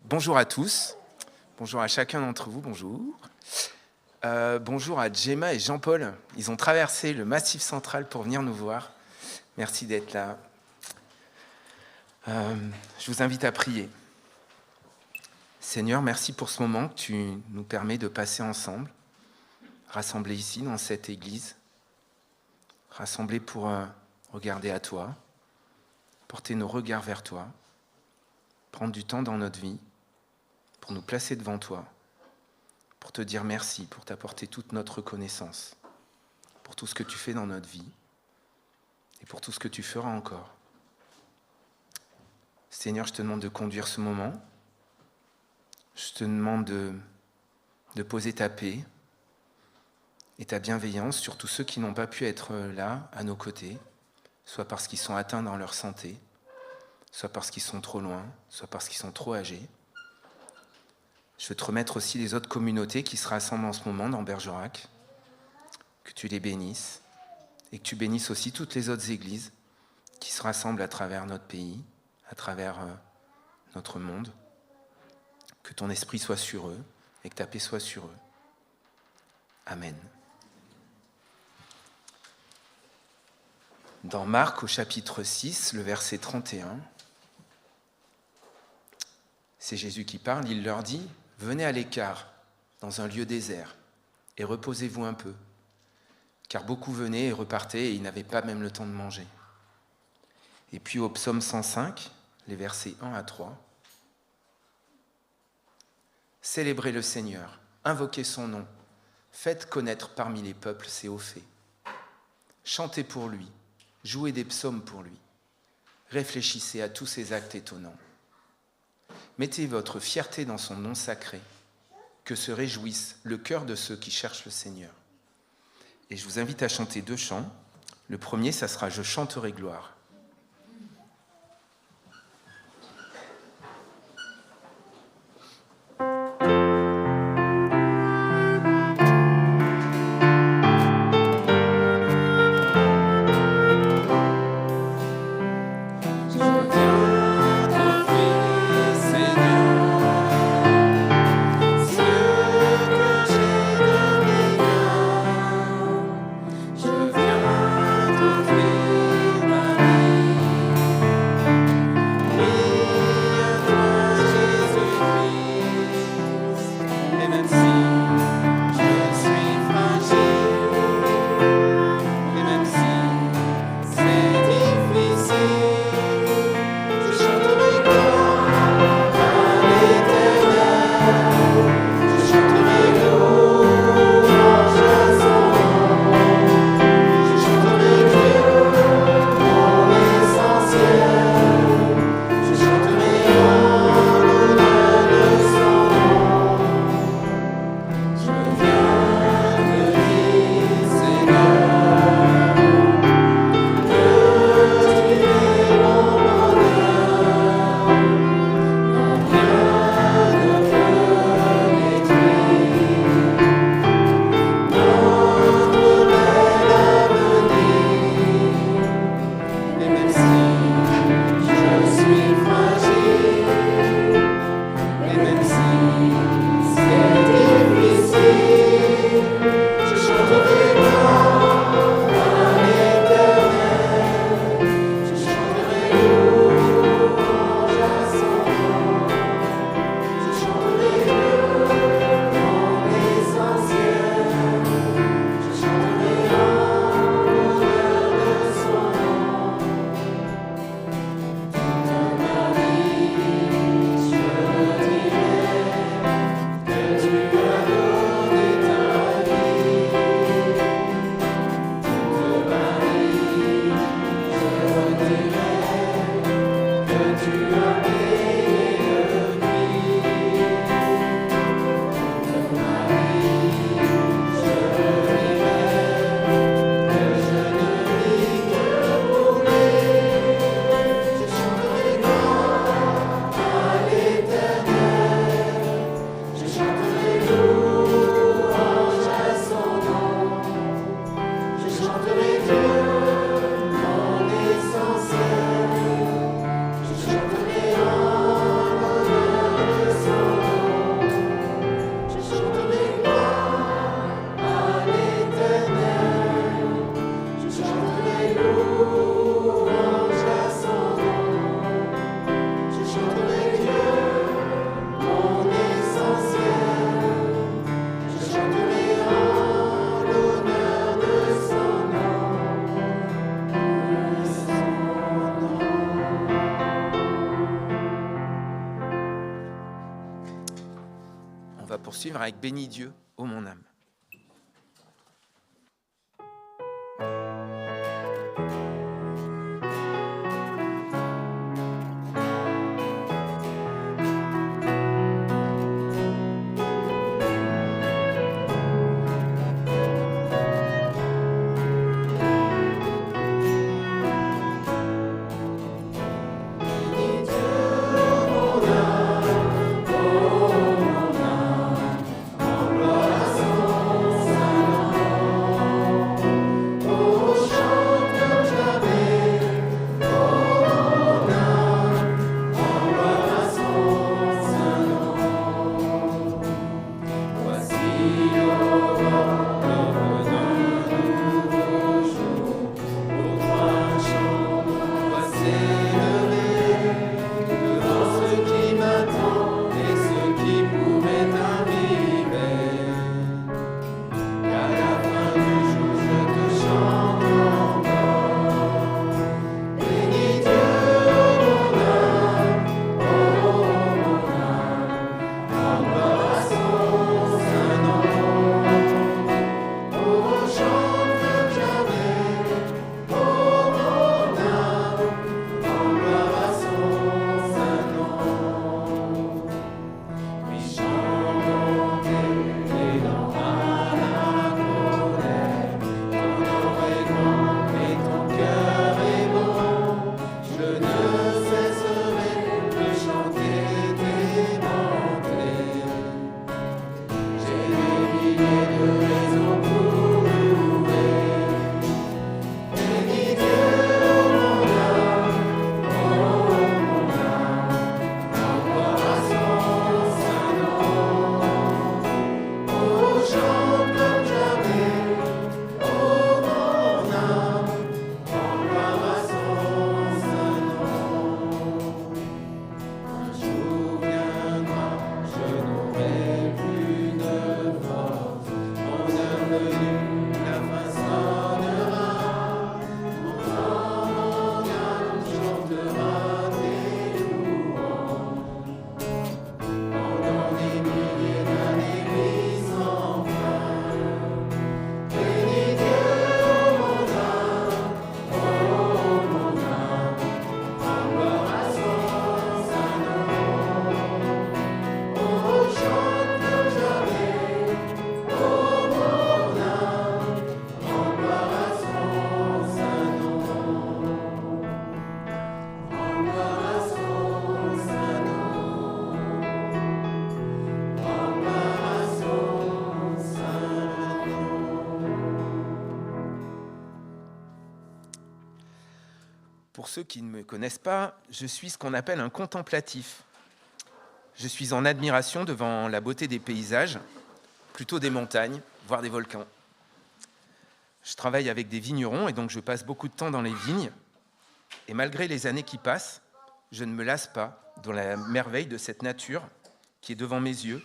Bonjour à tous, bonjour à chacun d'entre vous, bonjour. Bonjour à Gemma et Jean-Paul, ils ont traversé le Massif central pour venir nous voir. Merci d'être là. Je vous invite à prier. Seigneur, merci pour ce moment que tu nous permets de passer ensemble, rassemblés ici dans cette église, rassemblés pour regarder à toi, porter nos regards vers toi, prendre du temps dans notre vie, pour nous placer devant toi, pour te dire merci, pour t'apporter toute notre reconnaissance, pour tout ce que tu fais dans notre vie et pour tout ce que tu feras encore. Seigneur, je te demande de conduire ce moment. Je te demande de poser ta paix et ta bienveillance sur tous ceux qui n'ont pas pu être là, à nos côtés, soit parce qu'ils sont atteints dans leur santé, soit parce qu'ils sont trop loin, soit parce qu'ils sont trop âgés. Je veux te remettre aussi les autres communautés qui se rassemblent en ce moment dans Bergerac, que tu les bénisses et que tu bénisses aussi toutes les autres églises qui se rassemblent à travers notre pays, à travers notre monde. Que ton esprit soit sur eux et que ta paix soit sur eux. Amen. Dans Marc au chapitre 6, le verset 31, c'est Jésus qui parle, il leur dit « Venez à l'écart, dans un lieu désert, et reposez-vous un peu, car beaucoup venaient et repartaient et ils n'avaient pas même le temps de manger. » Et puis au psaume 105, les versets 1 à 3, « Célébrez le Seigneur, invoquez son nom, faites connaître parmi les peuples ses hauts faits. Chantez pour lui, jouez des psaumes pour lui, réfléchissez à tous ses actes étonnants. Mettez votre fierté dans son nom sacré, que se réjouisse le cœur de ceux qui cherchent le Seigneur. » Et je vous invite à chanter 2 chants. Le premier, ça sera « Je chanterai gloire ». Je viens t'offrir ma vie. poursuivre avec Bénis Dieu, ô mon âme. Pour ceux qui ne me connaissent pas, je suis ce qu'on appelle un contemplatif. Je suis en admiration devant la beauté des paysages, plutôt des montagnes, voire des volcans. Je travaille avec des vignerons et donc je passe beaucoup de temps dans les vignes. Et malgré les années qui passent, je ne me lasse pas dans la merveille de cette nature qui est devant mes yeux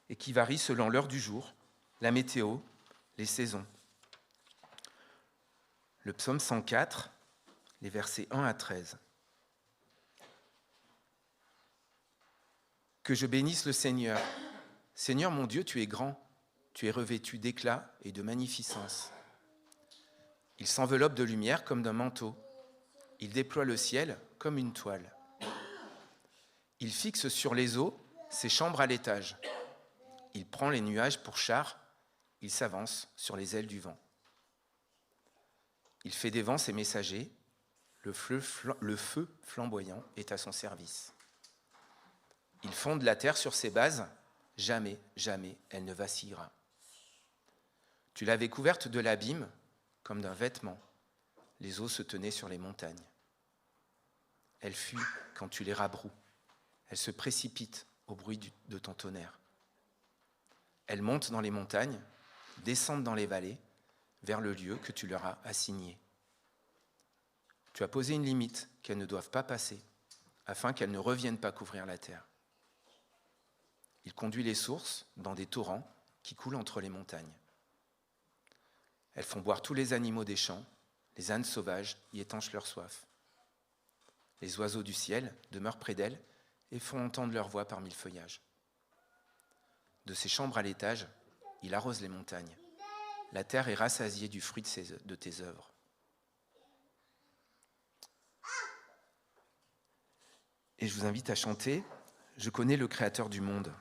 et qui varie selon l'heure du jour, la météo, les saisons. Le psaume 104, les versets 1 à 13. Que je bénisse le Seigneur. Seigneur mon Dieu, tu es grand, tu es revêtu d'éclat et de magnificence. Il s'enveloppe de lumière comme d'un manteau. Il déploie le ciel comme une toile. Il fixe sur les eaux ses chambres à l'étage. Il prend les nuages pour chars. Il s'avance sur les ailes du vent. Il fait des vents ses messagers. Le feu flamboyant est à son service. Il fonde la terre sur ses bases. Jamais, jamais elle ne vacillera. Tu l'avais couverte de l'abîme comme d'un vêtement. Les eaux se tenaient sur les montagnes. Elle fuit quand tu les rabroues. Elle se précipite au bruit de ton tonnerre. Elles montent dans les montagnes, descendent dans les vallées, vers le lieu que tu leur as assigné. Tu as posé une limite qu'elles ne doivent pas passer, afin qu'elles ne reviennent pas couvrir la terre. Il conduit les sources dans des torrents qui coulent entre les montagnes. Elles font boire tous les animaux des champs, les ânes sauvages y étanchent leur soif. Les oiseaux du ciel demeurent près d'elles et font entendre leur voix parmi le feuillage. De ses chambres à l'étage, il arrose les montagnes. La terre est rassasiée du fruit de tes œuvres. Et je vous invite à chanter « Je connais le Créateur du monde ».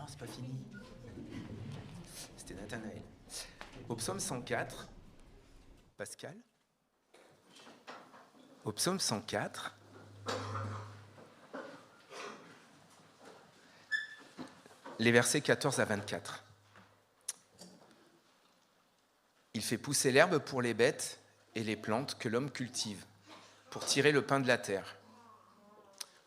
C'est pas fini. C'était Nathanaël. Au psaume 104, Pascal. Au psaume 104, les versets 14 à 24. Il fait pousser l'herbe pour les bêtes et les plantes que l'homme cultive, pour tirer le pain de la terre.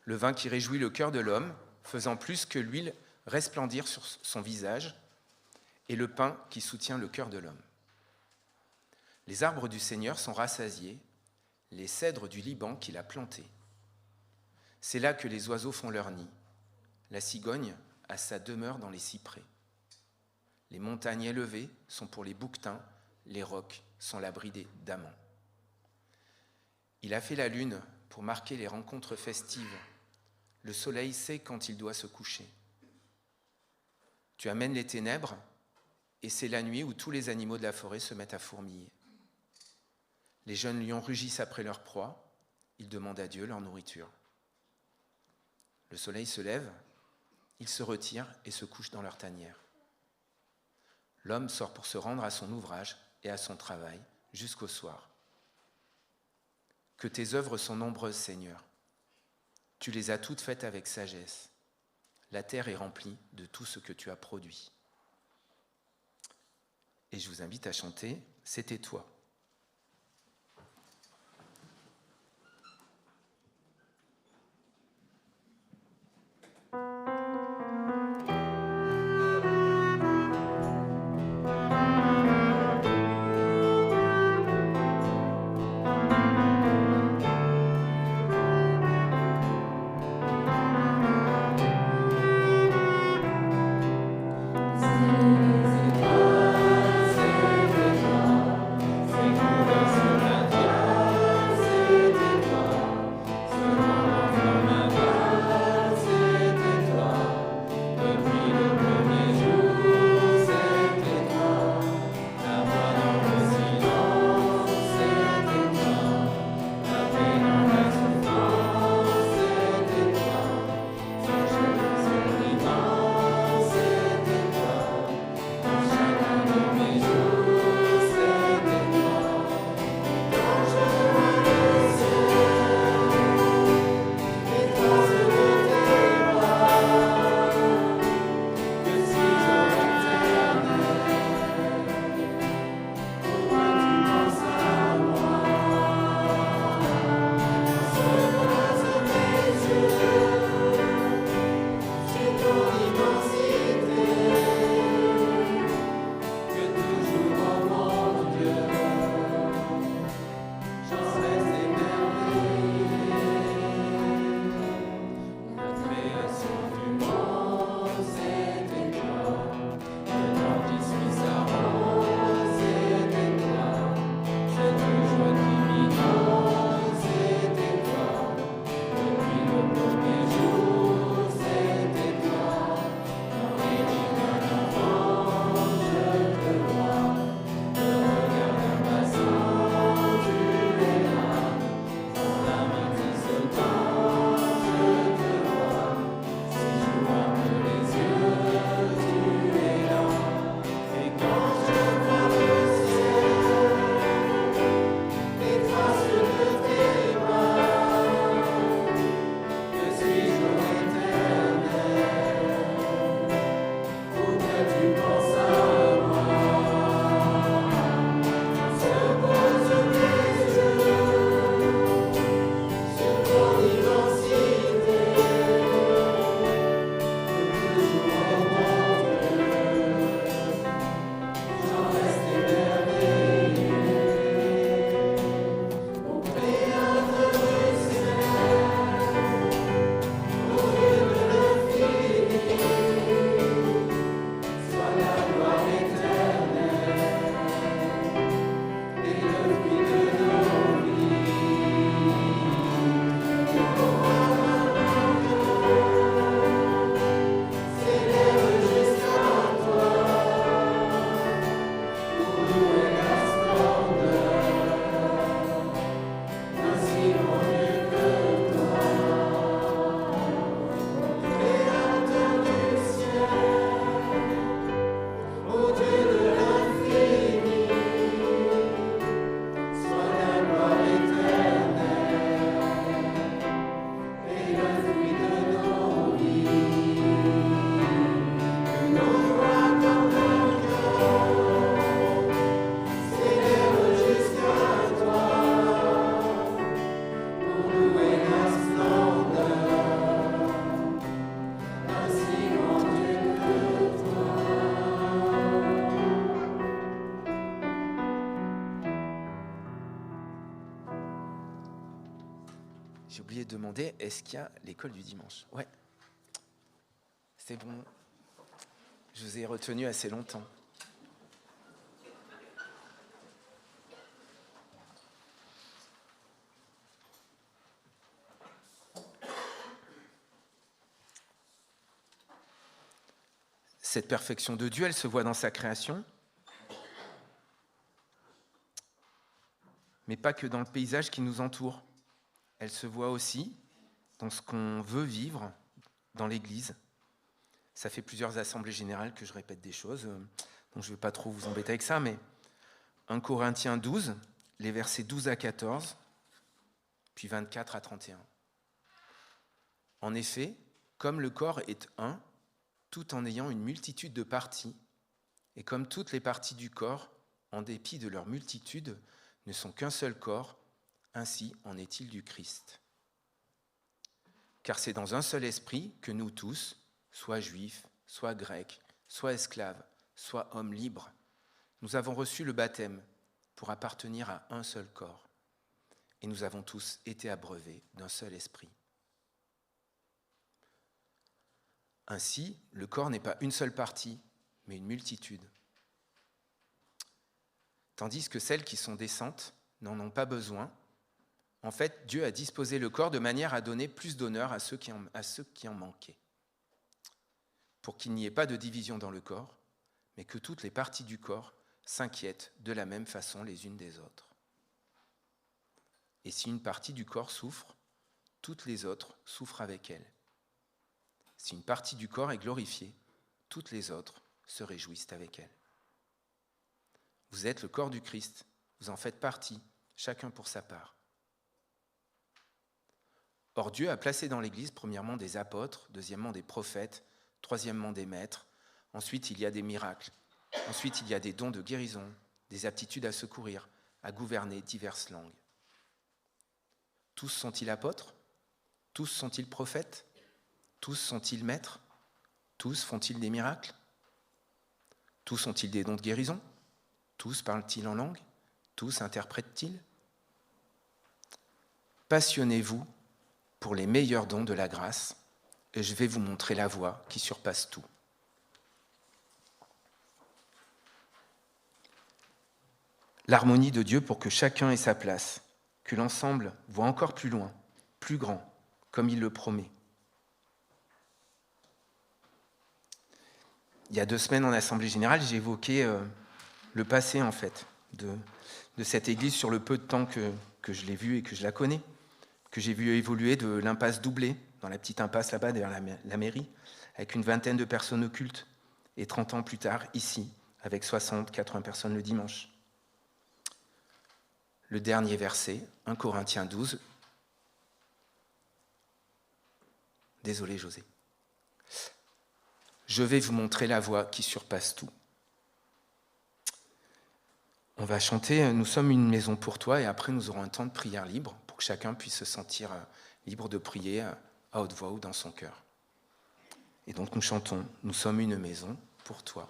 Le vin qui réjouit le cœur de l'homme, faisant plus que l'huile resplendir sur son visage, et le pain qui soutient le cœur de l'homme. Les arbres du Seigneur sont rassasiés, les cèdres du Liban qu'il a plantés. C'est là que les oiseaux font leur nid. La cigogne a sa demeure dans les cyprès. Les montagnes élevées sont pour les bouquetins, les rocs sont l'abri des damans. Il a fait la lune pour marquer les rencontres festives. Le soleil sait quand il doit se coucher. Tu amènes les ténèbres, et c'est la nuit où tous les animaux de la forêt se mettent à fourmiller. Les jeunes lions rugissent après leur proie, ils demandent à Dieu leur nourriture. Le soleil se lève, ils se retirent et se couchent dans leur tanière. L'homme sort pour se rendre à son ouvrage et à son travail jusqu'au soir. Que tes œuvres sont nombreuses, Seigneur. Tu les as toutes faites avec sagesse. La terre est remplie de tout ce que tu as produit. Et je vous invite à chanter « C'était toi ». J'ai oublié de demander, est-ce qu'il y a l'école du dimanche? Ouais. C'est bon. Je vous ai retenu assez longtemps. Cette perfection de Dieu, elle se voit dans sa création, mais pas que dans le paysage qui nous entoure. Elle se voit aussi dans ce qu'on veut vivre dans l'Église. Ça fait plusieurs assemblées générales que je répète des choses, donc je ne vais pas trop vous embêter avec ça, mais 1 Corinthiens 12, les versets 12 à 14, puis 24 à 31. En effet, comme le corps est un, tout en ayant une multitude de parties, et comme toutes les parties du corps, en dépit de leur multitude, ne sont qu'un seul corps, ainsi en est-il du Christ. Car c'est dans un seul esprit que nous tous, soit juifs, soit grecs, soit esclaves, soit hommes libres, nous avons reçu le baptême pour appartenir à un seul corps, et nous avons tous été abreuvés d'un seul esprit. Ainsi, le corps n'est pas une seule partie, mais une multitude. Tandis que celles qui sont décentes n'en ont pas besoin. En fait, Dieu a disposé le corps de manière à donner plus d'honneur à ceux qui en manquaient, pour qu'il n'y ait pas de division dans le corps, mais que toutes les parties du corps s'inquiètent de la même façon les unes des autres. Et si une partie du corps souffre, toutes les autres souffrent avec elle. Si une partie du corps est glorifiée, toutes les autres se réjouissent avec elle. Vous êtes le corps du Christ, vous en faites partie, chacun pour sa part. Or Dieu a placé dans l'Église premièrement des apôtres, deuxièmement des prophètes, troisièmement des maîtres, ensuite il y a des miracles, ensuite il y a des dons de guérison, des aptitudes à secourir, à gouverner diverses langues. Tous sont-ils apôtres? Tous sont-ils prophètes? Tous sont-ils maîtres? Tous font-ils des miracles? Tous ont-ils des dons de guérison? Tous parlent-ils en langue? Tous interprètent-ils? Passionnez-vous pour les meilleurs dons de la grâce, et je vais vous montrer la voie qui surpasse tout. L'harmonie de Dieu pour que chacun ait sa place, que l'ensemble voit encore plus loin, plus grand, comme il le promet. Il y a 2 semaines en Assemblée Générale, j'ai évoqué le passé en fait de cette église sur le peu de temps que je l'ai vue et que je la connais, que j'ai vu évoluer de l'impasse Doublé, dans la petite impasse là-bas derrière la mairie, avec une 20aine de personnes au culte, et 30 ans plus tard, ici, avec 60, 80 personnes le dimanche. Le dernier verset, 1 Corinthiens 12. Désolé José. Je vais vous montrer la voie qui surpasse tout. On va chanter « Nous sommes une maison pour toi » et après nous aurons un temps de prière libre pour que chacun puisse se sentir libre de prier à haute voix ou dans son cœur. Et donc nous chantons « Nous sommes une maison pour toi ».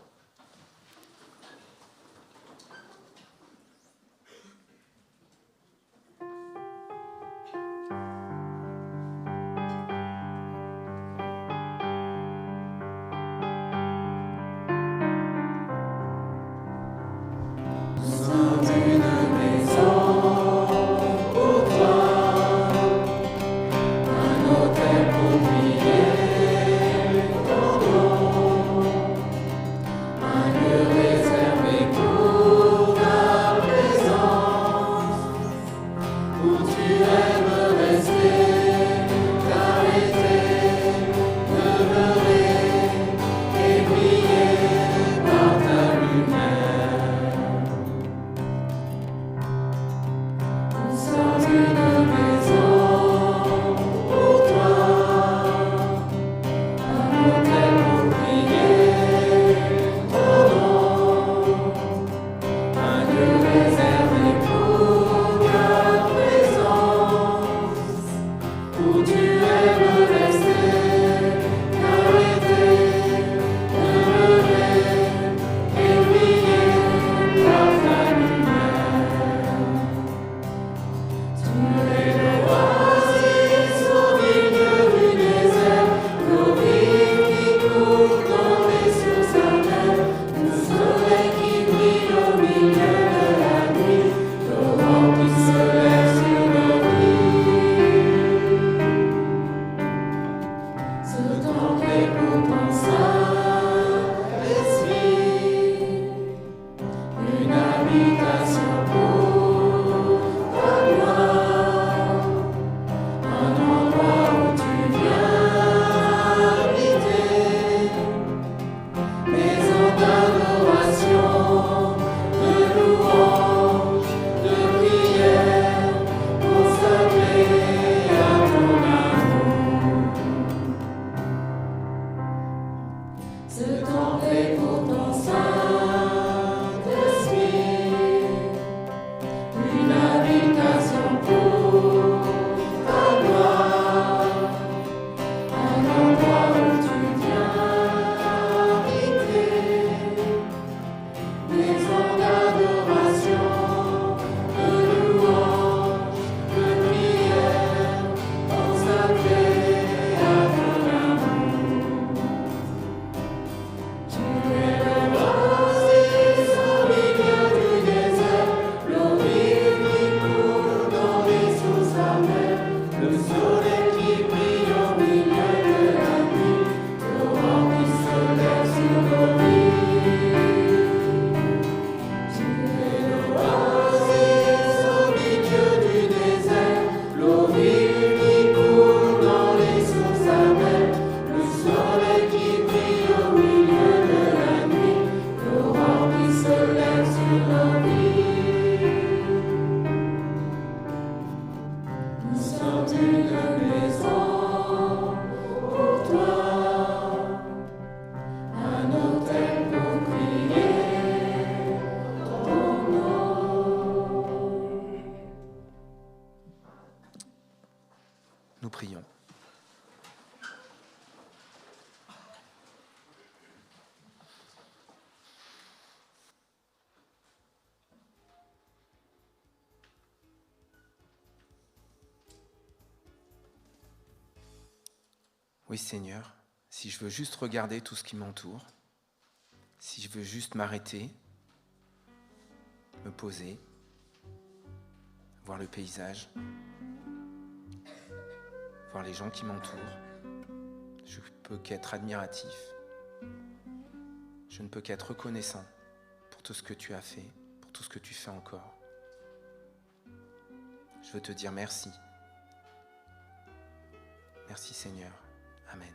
Nous prions. Oui Seigneur, si je veux juste regarder tout ce qui m'entoure, si je veux juste m'arrêter, me poser, voir le paysage, voir les gens qui m'entourent, je ne peux qu'être admiratif. Je ne peux qu'être reconnaissant pour tout ce que tu as fait, pour tout ce que tu fais encore. Je veux te dire merci. Merci Seigneur. Amen.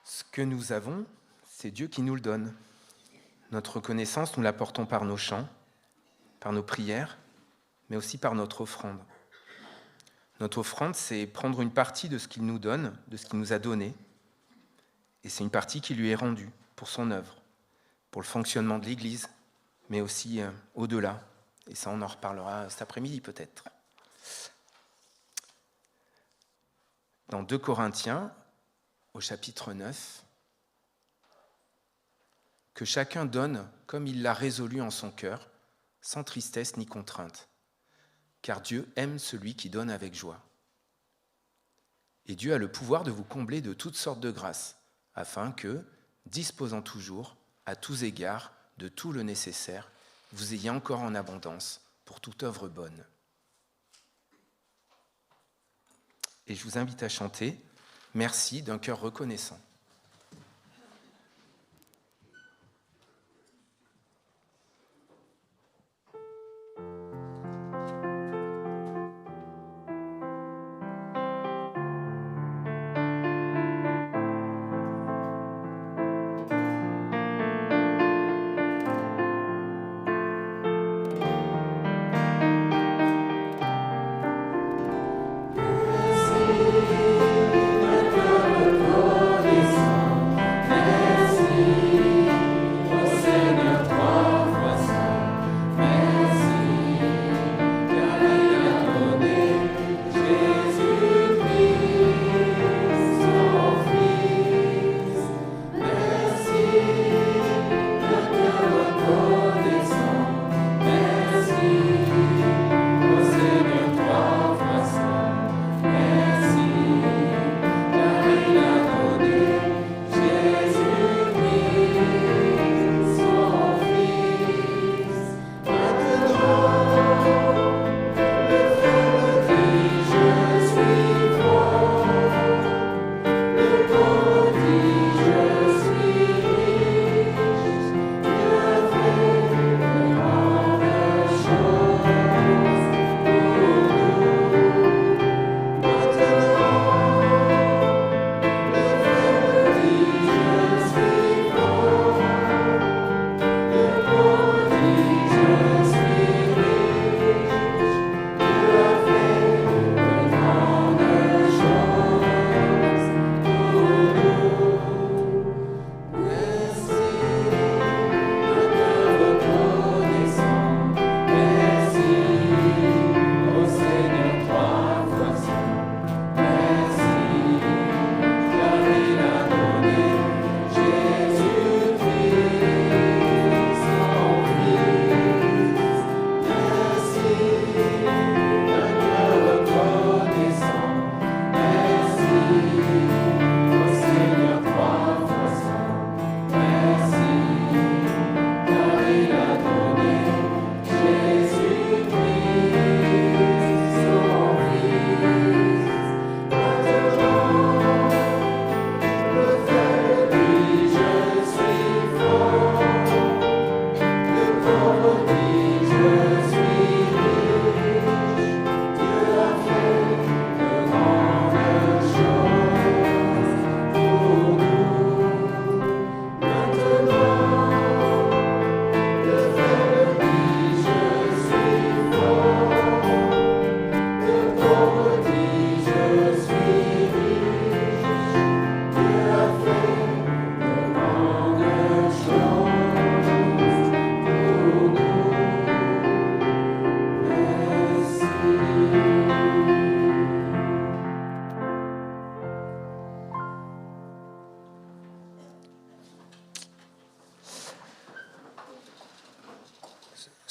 Ce que nous avons, c'est Dieu qui nous le donne. Notre reconnaissance, nous l'apportons par nos chants, par nos prières, mais aussi par notre offrande. Notre offrande, c'est prendre une partie de ce qu'il nous donne, de ce qu'il nous a donné, et c'est une partie qui lui est rendue pour son œuvre, pour le fonctionnement de l'Église, mais aussi au-delà. Et ça, on en reparlera cet après-midi peut-être. Dans 2 Corinthiens, au chapitre 9, que chacun donne comme il l'a résolu en son cœur, sans tristesse ni contrainte, car Dieu aime celui qui donne avec joie. Et Dieu a le pouvoir de vous combler de toutes sortes de grâces, afin que, disposant toujours, à tous égards, de tout le nécessaire, vous ayez encore en abondance pour toute œuvre bonne. Et je vous invite à chanter « Merci d'un cœur reconnaissant ».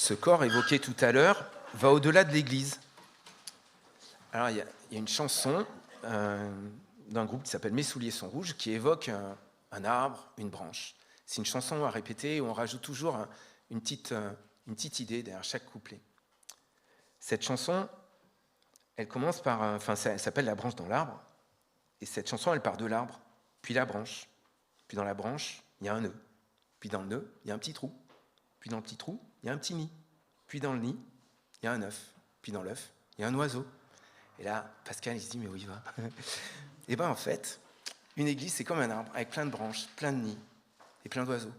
Ce corps évoqué tout à l'heure va au-delà de l'Église. Alors, il y a une chanson d'un groupe qui s'appelle Mes souliers sont rouges qui évoque un arbre, une branche. C'est une chanson à répéter où on rajoute toujours une petite idée derrière chaque couplet. Cette chanson, elle commence par... elle s'appelle La branche dans l'arbre. Et cette chanson, elle part de l'arbre, puis la branche. Puis dans la branche, il y a un nœud. Puis dans le nœud, il y a un petit trou. Puis dans le petit trou, il y a un petit nid. Puis dans le nid, il y a un œuf. Puis dans l'œuf, il y a un oiseau. Et là, Pascal, il se dit, mais où il va ? Et bien en fait, une église, c'est comme un arbre, avec plein de branches, plein de nids et plein d'oiseaux.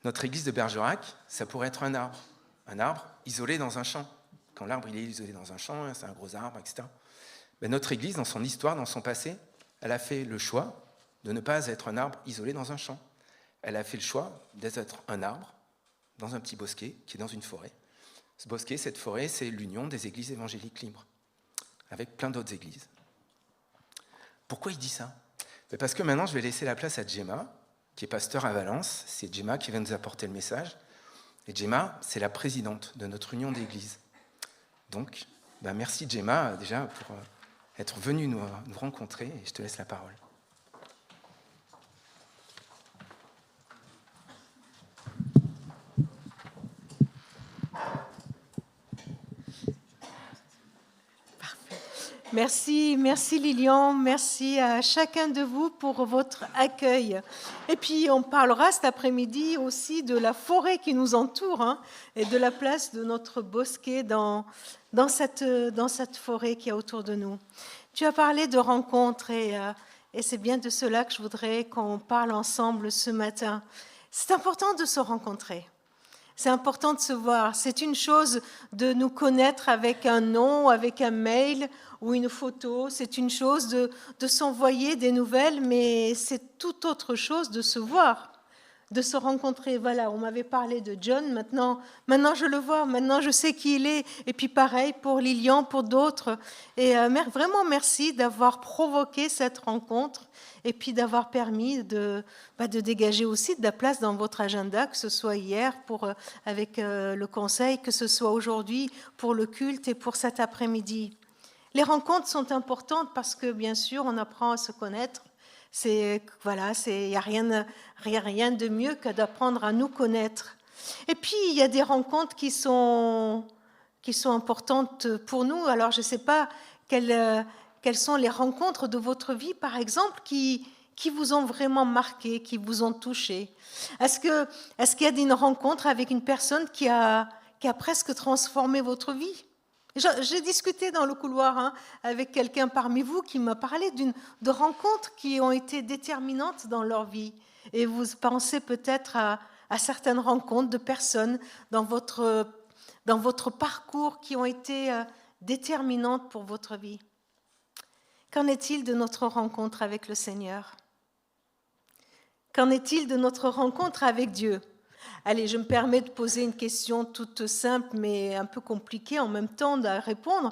Notre église de Bergerac, ça pourrait être un arbre isolé dans un champ. Quand l'arbre il est isolé dans un champ, c'est un gros arbre, etc. Ben, notre église, dans son histoire, dans son passé, elle a fait le choix de ne pas être un arbre isolé dans un champ. elle a fait le choix d'être un arbre dans un petit bosquet qui est dans une forêt. Ce bosquet, cette forêt, c'est l'union des églises évangéliques libres, avec plein d'autres églises. Pourquoi il dit ça ? Parce que maintenant, je vais laisser la place à Gemma, qui est pasteur à Valence. C'est Gemma qui va nous apporter le message. Et Gemma, c'est la présidente de notre union d'églises. Donc, merci Gemma, déjà, pour être venue nous rencontrer. Et je te laisse la parole. Merci Lilian, merci à chacun de vous pour votre accueil. Et puis on parlera cet après-midi aussi de la forêt qui nous entoure et de la place de notre bosquet dans cette forêt qui est autour de nous. Tu as parlé de rencontres et c'est bien de cela que je voudrais qu'on parle ensemble ce matin. C'est important de se rencontrer. C'est important de se voir. C'est une chose de nous connaître avec un nom, avec un mail ou une photo. C'est une chose de s'envoyer des nouvelles, mais c'est tout autre chose de se voir, de se rencontrer. Voilà, on m'avait parlé de John, maintenant je le vois, maintenant je sais qui il est. Et puis pareil pour Lilian, pour d'autres. Et vraiment merci d'avoir provoqué cette rencontre et puis d'avoir permis de dégager aussi de la place dans votre agenda, que ce soit hier avec le conseil, que ce soit aujourd'hui pour le culte et pour cet après-midi. Les rencontres sont importantes parce que, bien sûr, on apprend à se connaître. Il n'y a rien de mieux que d'apprendre à nous connaître. Et puis, il y a des rencontres qui sont importantes pour nous. Alors, je ne sais pas quelles sont les rencontres de votre vie, par exemple, qui vous ont vraiment marqué, qui vous ont touché. Est-ce qu'il y a une rencontre avec une personne qui a presque transformé votre vie ? J'ai discuté dans le couloir avec quelqu'un parmi vous qui m'a parlé de rencontres qui ont été déterminantes dans leur vie. Et vous pensez peut-être à certaines rencontres de personnes dans votre parcours qui ont été déterminantes pour votre vie. Qu'en est-il de notre rencontre avec le Seigneur ? Qu'en est-il de notre rencontre avec Dieu ? Allez, je me permets de poser une question toute simple, mais un peu compliquée en même temps de répondre.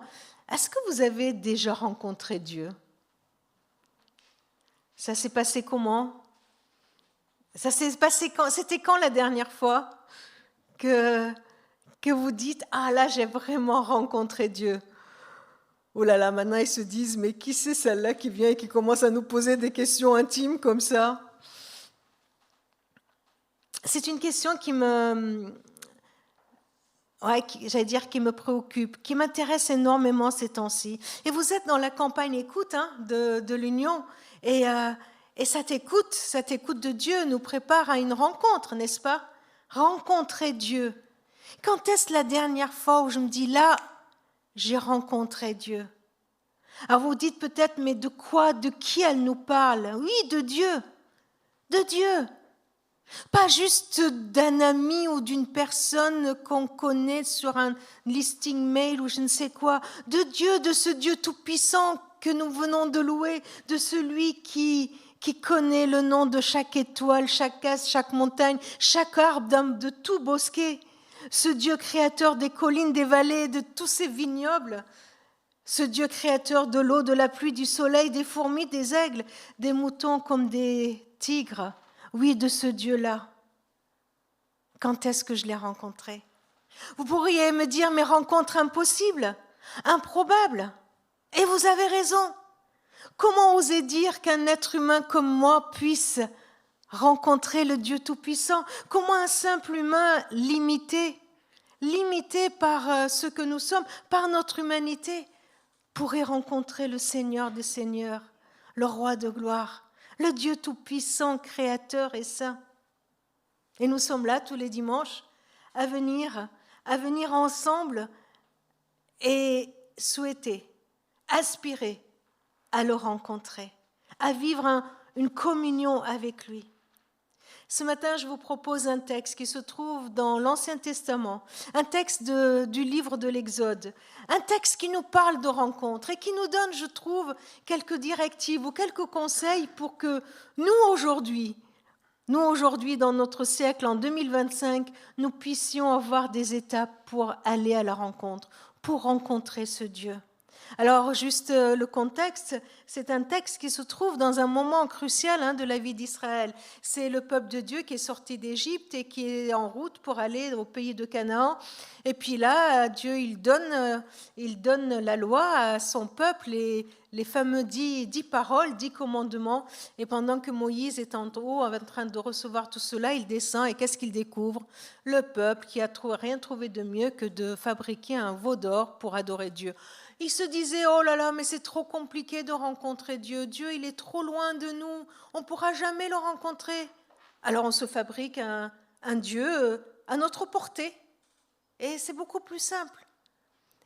Est-ce que vous avez déjà rencontré Dieu ? Ça s'est passé comment ? Ça s'est passé quand ? C'était quand la dernière fois que vous dites « Ah là, j'ai vraiment rencontré Dieu ». Oh là là, maintenant ils se disent « Mais qui c'est celle-là qui vient et qui commence à nous poser des questions intimes comme ça ?» C'est une question qui me préoccupe, qui m'intéresse énormément ces temps-ci. Et vous êtes dans la campagne écoute de l'Union, et cette écoute de Dieu nous prépare à une rencontre, n'est-ce pas ? Rencontrer Dieu. Quand est-ce la dernière fois où je me dis là, j'ai rencontré Dieu ? Alors vous dites peut-être, mais de quoi, de qui elle nous parle ? Oui, de Dieu. De Dieu. Pas juste d'un ami ou d'une personne qu'on connaît sur un listing mail ou je ne sais quoi. De Dieu, de ce Dieu tout-puissant que nous venons de louer, de celui qui connaît le nom de chaque étoile, chaque astre, chaque montagne, chaque arbre de tout bosquet. Ce Dieu créateur des collines, des vallées, de tous ces vignobles. Ce Dieu créateur de l'eau, de la pluie, du soleil, des fourmis, des aigles, des moutons comme des tigres. Oui, de ce Dieu-là. Quand est-ce que je l'ai rencontré ? Vous pourriez me dire, mais rencontre impossible, improbable. Et vous avez raison. Comment oser dire qu'un être humain comme moi puisse rencontrer le Dieu Tout-Puissant ? Comment un simple humain limité par ce que nous sommes, par notre humanité, pourrait rencontrer le Seigneur des Seigneurs, le Roi de gloire ? Le Dieu tout-puissant, créateur et saint. Et nous sommes là tous les dimanches à venir ensemble et souhaiter, aspirer à le rencontrer, à vivre une communion avec lui. Ce matin, je vous propose un texte qui se trouve dans l'Ancien Testament, un texte du livre de l'Exode, un texte qui nous parle de rencontres et qui nous donne, je trouve, quelques directives ou quelques conseils pour que nous, aujourd'hui, nous aujourd'hui, dans notre siècle, en 2025, nous puissions avoir des étapes pour aller à la rencontre, pour rencontrer ce Dieu. Alors, juste le contexte, c'est un texte qui se trouve dans un moment crucial de la vie d'Israël. C'est le peuple de Dieu qui est sorti d'Égypte et qui est en route pour aller au pays de Canaan. Et puis là, Dieu, il donne la loi à son peuple, les fameux 10 paroles, 10 commandements. Et pendant que Moïse est en haut, en train de recevoir tout cela, il descend et qu'est-ce qu'il découvre? Le peuple qui a rien trouvé de mieux que de fabriquer un veau d'or pour adorer Dieu. Il se disait, oh là là, mais c'est trop compliqué de rencontrer Dieu. Dieu, il est trop loin de nous. On ne pourra jamais le rencontrer. Alors on se fabrique un Dieu à notre portée. Et c'est beaucoup plus simple.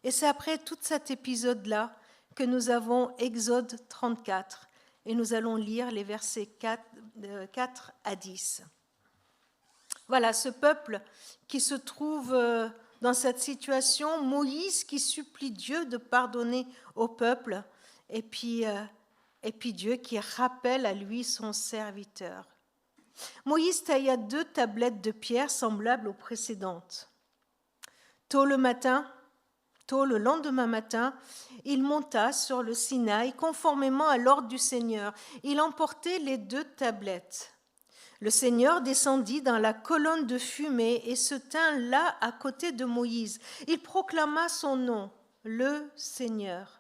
Et c'est après tout cet épisode-là que nous avons Exode 34. Et nous allons lire les versets 4 à 10. Voilà, ce peuple qui se trouve dans cette situation, Moïse qui supplie Dieu de pardonner au peuple, et puis Dieu qui rappelle à lui son serviteur. Moïse tailla 2 tablettes de pierre semblables aux précédentes. Tôt le lendemain matin, il monta sur le Sinaï conformément à l'ordre du Seigneur. Il emportait les 2 tablettes. Le Seigneur descendit dans la colonne de fumée et se tint là à côté de Moïse. Il proclama son nom, le Seigneur.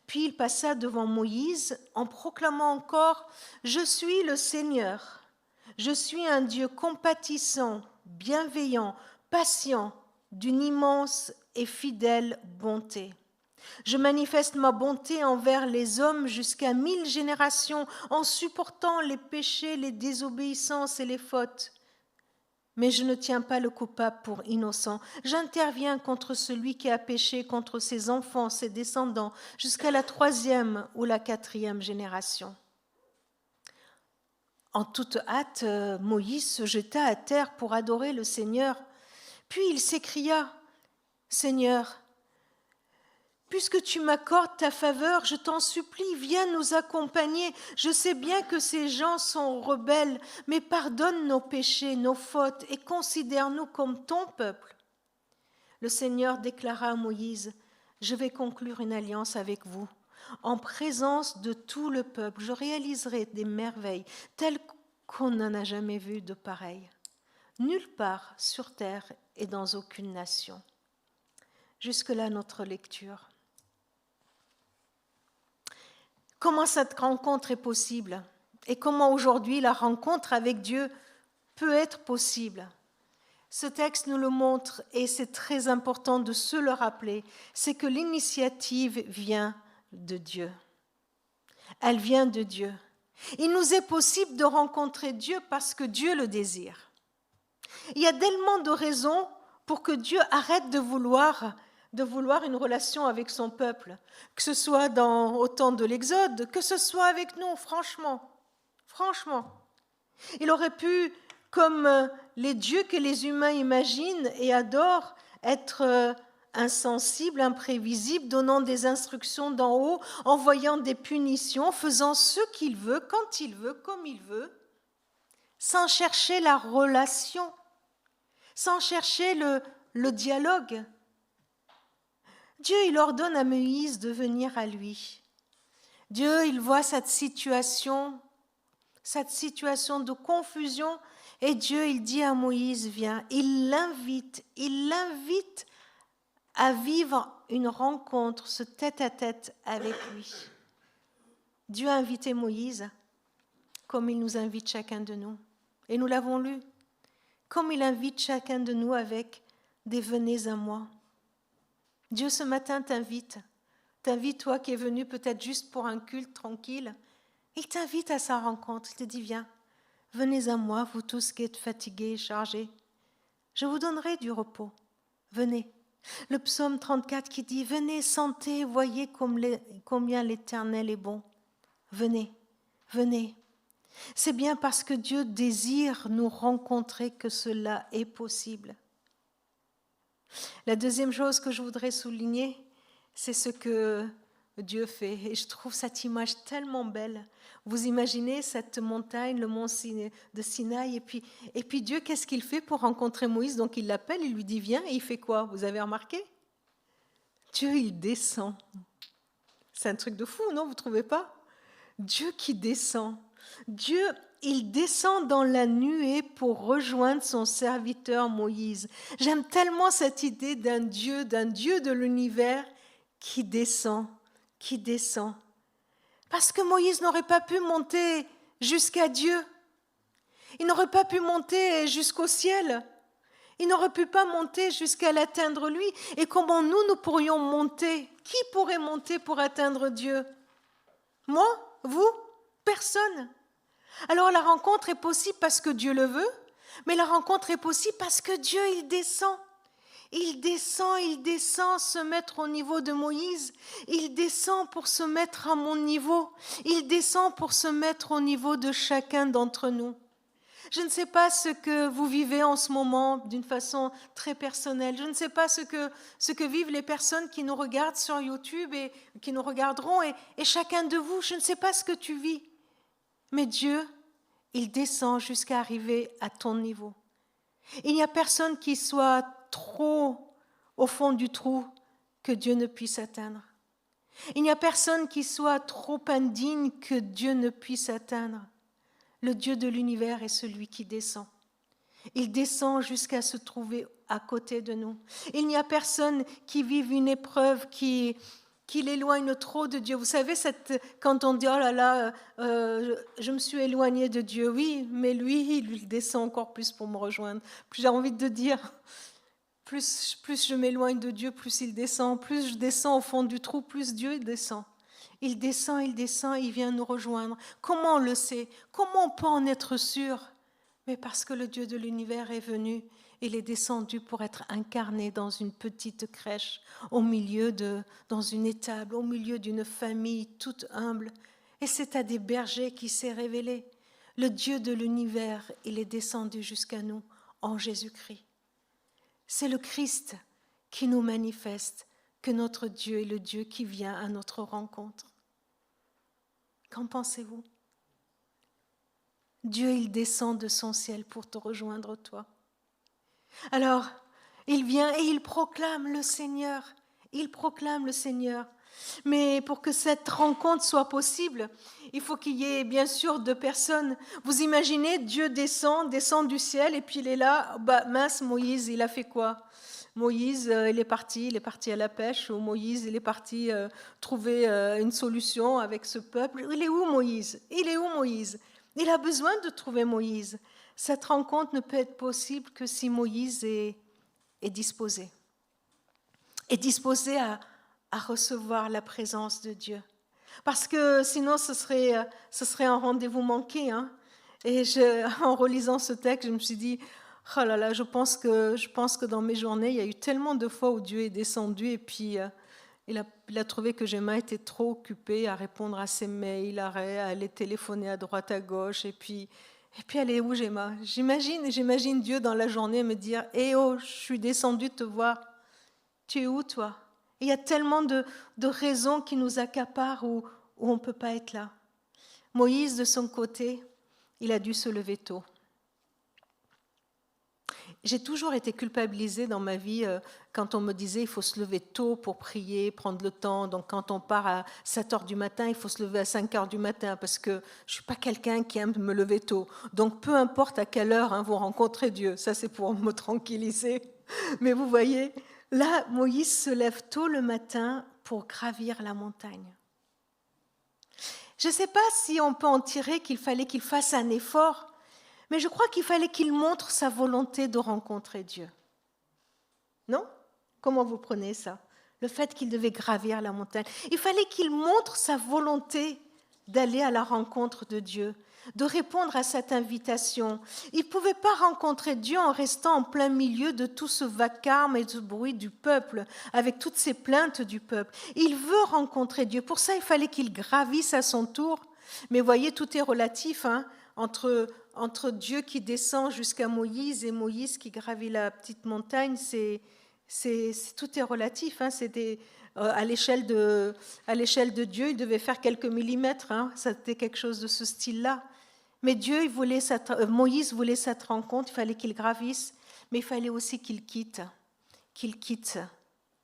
Puis il passa devant Moïse en proclamant encore « Je suis le Seigneur. Je suis un Dieu compatissant, bienveillant, patient, d'une immense et fidèle bonté. Je manifeste ma bonté envers les hommes jusqu'à 1000 générations en supportant les péchés, les désobéissances et les fautes. Mais je ne tiens pas le coupable pour innocent. J'interviens contre celui qui a péché, contre ses enfants, ses descendants, jusqu'à la 3e ou la 4e génération. » En toute hâte, Moïse se jeta à terre pour adorer le Seigneur. Puis il s'écria « Seigneur, puisque tu m'accordes ta faveur, je t'en supplie, viens nous accompagner. Je sais bien que ces gens sont rebelles, mais pardonne nos péchés, nos fautes, et considère-nous comme ton peuple. » Le Seigneur déclara à Moïse, « Je vais conclure une alliance avec vous. En présence de tout le peuple, je réaliserai des merveilles telles qu'on n'en a jamais vu de pareilles. Nulle part sur terre et dans aucune nation. » Jusque-là, notre lecture. Comment cette rencontre est possible et comment aujourd'hui la rencontre avec Dieu peut être possible? Ce texte nous le montre et c'est très important de se le rappeler, c'est que l'initiative vient de Dieu. Elle vient de Dieu. Il nous est possible de rencontrer Dieu parce que Dieu le désire. Il y a tellement de raisons pour que Dieu arrête de vouloir une relation avec son peuple, que ce soit au temps de l'Exode, que ce soit avec nous, franchement. Il aurait pu, comme les dieux que les humains imaginent et adorent, être insensible, imprévisible, donnant des instructions d'en haut, envoyant des punitions, faisant ce qu'il veut, quand il veut, comme il veut, sans chercher la relation, sans chercher le dialogue. Dieu, il ordonne à Moïse de venir à lui. Dieu, il voit cette situation de confusion, et Dieu, il dit à Moïse, viens. Il l'invite à vivre une rencontre, ce tête-à-tête avec lui. Dieu a invité Moïse, comme il nous invite chacun de nous. Et nous l'avons lu, comme il invite chacun de nous avec des « venez à moi ». Dieu, ce matin, t'invite, toi qui es venu peut-être juste pour un culte tranquille. Il t'invite à sa rencontre. Il te dit, viens, venez à moi, vous tous qui êtes fatigués et chargés. Je vous donnerai du repos. Venez. Le psaume 34 qui dit, venez, sentez, voyez combien l'Éternel est bon. Venez. C'est bien parce que Dieu désire nous rencontrer que cela est possible. La deuxième chose que je voudrais souligner, c'est ce que Dieu fait. Et je trouve cette image tellement belle. Vous imaginez cette montagne, le mont de Sinaï, et puis Dieu, qu'est-ce qu'il fait pour rencontrer Moïse? Donc il l'appelle, il lui dit viens, et il fait quoi? Vous avez remarqué? Dieu, il descend. C'est un truc de fou, non? Vous ne trouvez pas? Dieu qui descend. Dieu, il descend dans la nuée pour rejoindre son serviteur Moïse. J'aime tellement cette idée d'un Dieu de l'univers qui descend, qui descend. Parce que Moïse n'aurait pas pu monter jusqu'à Dieu. Il n'aurait pas pu monter jusqu'au ciel. Il n'aurait pu pas monter jusqu'à l'atteindre lui. Et comment nous pourrions monter? Qui pourrait monter pour atteindre Dieu? Moi? Vous? Personne. Alors la rencontre est possible parce que Dieu le veut, mais la rencontre est possible parce que Dieu, il descend. Il descend se mettre au niveau de Moïse. Il descend pour se mettre à mon niveau. Il descend pour se mettre au niveau de chacun d'entre nous. Je ne sais pas ce que vous vivez en ce moment d'une façon très personnelle. Je ne sais pas ce que vivent les personnes qui nous regardent sur YouTube et qui nous regarderont. Et chacun de vous, je ne sais pas ce que tu vis. Mais Dieu, il descend jusqu'à arriver à ton niveau. Il n'y a personne qui soit trop au fond du trou que Dieu ne puisse atteindre. Il n'y a personne qui soit trop indigne que Dieu ne puisse atteindre. Le Dieu de l'univers est celui qui descend. Il descend jusqu'à se trouver à côté de nous. Il n'y a personne qui vive une épreuve qui l'éloigne trop de Dieu. Vous savez, quand on dit « Oh là là, je me suis éloigné de Dieu », oui, mais lui, il descend encore plus pour me rejoindre. J'ai envie de dire, plus je m'éloigne de Dieu, plus il descend. Plus je descends au fond du trou, plus Dieu descend. Il descend, il vient nous rejoindre. Comment on le sait? Comment on peut en être sûr? Mais parce que le Dieu de l'univers est venu, il est descendu pour être incarné dans une petite crèche, dans une étable, au milieu d'une famille toute humble. Et c'est à des bergers qu'il s'est révélé. Le Dieu de l'univers, il est descendu jusqu'à nous en Jésus-Christ. C'est le Christ qui nous manifeste que notre Dieu est le Dieu qui vient à notre rencontre. Qu'en pensez-vous? Dieu, il descend de son ciel pour te rejoindre, toi. Alors, il vient et il proclame le Seigneur. Il proclame le Seigneur. Mais pour que cette rencontre soit possible, il faut qu'il y ait bien sûr 2 personnes. Vous imaginez, Dieu descend du ciel et puis il est là. Mince, Moïse, il a fait quoi? Moïse, il est parti à la pêche, ou Moïse, il est parti trouver une solution avec ce peuple. Il est où Moïse? Il a besoin de trouver Moïse. Cette rencontre ne peut être possible que si Moïse est disposé. Est disposé à recevoir la présence de Dieu. Parce que sinon, ce serait un rendez-vous manqué. Hein. Et en relisant ce texte, je me suis dit, oh là là, je pense que dans mes journées, il y a eu tellement de fois où Dieu est descendu et puis il a trouvé que Gemma était trop occupée à répondre à ses mails, à aller téléphoner à droite, à gauche. Et puis elle est où, Gemma? J'imagine Dieu dans la journée me dire, « Eh oh, je suis descendu te voir. Tu es où, toi ?» Il y a tellement de raisons qui nous accaparent où on ne peut pas être là. Moïse, de son côté, il a dû se lever tôt. J'ai toujours été culpabilisée dans ma vie quand on me disait il faut se lever tôt pour prier, prendre le temps. Donc quand on part à 7 heures du matin, il faut se lever à 5 heures du matin parce que je ne suis pas quelqu'un qui aime me lever tôt. Donc peu importe à quelle heure vous rencontrez Dieu, ça c'est pour me tranquilliser. Mais vous voyez, là Moïse se lève tôt le matin pour gravir la montagne. Je ne sais pas si on peut en tirer qu'il fallait qu'il fasse un effort, mais je crois qu'il fallait qu'il montre sa volonté de rencontrer Dieu. Non? Comment vous prenez ça? Le fait qu'il devait gravir la montagne. Il fallait qu'il montre sa volonté d'aller à la rencontre de Dieu, de répondre à cette invitation. Il ne pouvait pas rencontrer Dieu en restant en plein milieu de tout ce vacarme et ce bruit du peuple, avec toutes ces plaintes du peuple. Il veut rencontrer Dieu. Pour ça, il fallait qu'il gravisse à son tour. Mais voyez, tout est relatif, entre Dieu qui descend jusqu'à Moïse et Moïse qui gravit la petite montagne, tout est relatif. à l'échelle de Dieu, il devait faire quelques millimètres, hein, c'était quelque chose de ce style-là. Mais Moïse voulait cette rencontre, il fallait qu'il gravisse, mais il fallait aussi qu'il quitte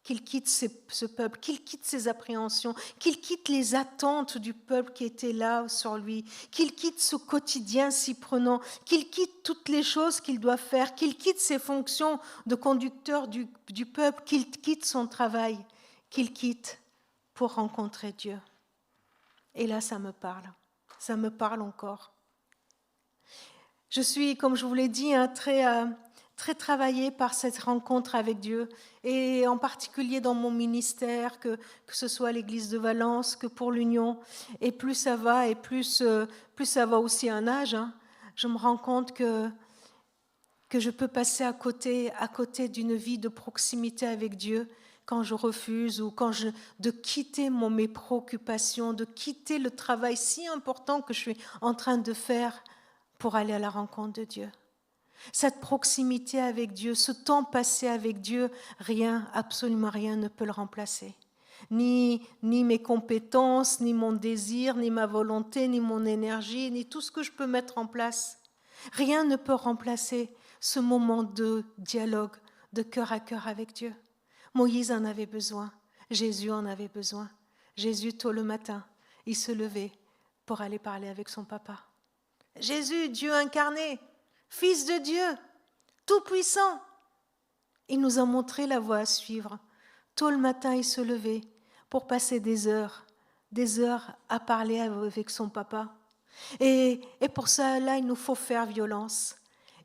ce peuple, qu'il quitte ses appréhensions, qu'il quitte les attentes du peuple qui était là sur lui, qu'il quitte ce quotidien si prenant, qu'il quitte toutes les choses qu'il doit faire, qu'il quitte ses fonctions de conducteur du peuple, qu'il quitte son travail, qu'il quitte pour rencontrer Dieu. Et là, ça me parle encore. Je suis, comme je vous l'ai dit, très travaillée par cette rencontre avec Dieu, et en particulier dans mon ministère, que ce soit à l'Église de Valence, que pour l'Union. Et plus ça va, et plus ça va aussi à un âge, hein, je me rends compte que je peux passer à côté d'une vie de proximité avec Dieu quand je refuse de quitter mes préoccupations, de quitter le travail si important que je suis en train de faire pour aller à la rencontre de Dieu. Cette proximité avec Dieu, ce temps passé avec Dieu, rien, absolument rien ne peut le remplacer. Ni mes compétences, ni mon désir, ni ma volonté, ni mon énergie, ni tout ce que je peux mettre en place. Rien ne peut remplacer ce moment de dialogue, de cœur à cœur avec Dieu. Moïse en avait besoin, Jésus en avait besoin. Jésus, tôt le matin, il se levait pour aller parler avec son papa. Jésus, Dieu incarné, Fils de Dieu, tout-puissant. Il nous a montré la voie à suivre. Tôt le matin, il se levait pour passer des heures à parler avec son papa. Et pour ça, là, il nous faut faire violence.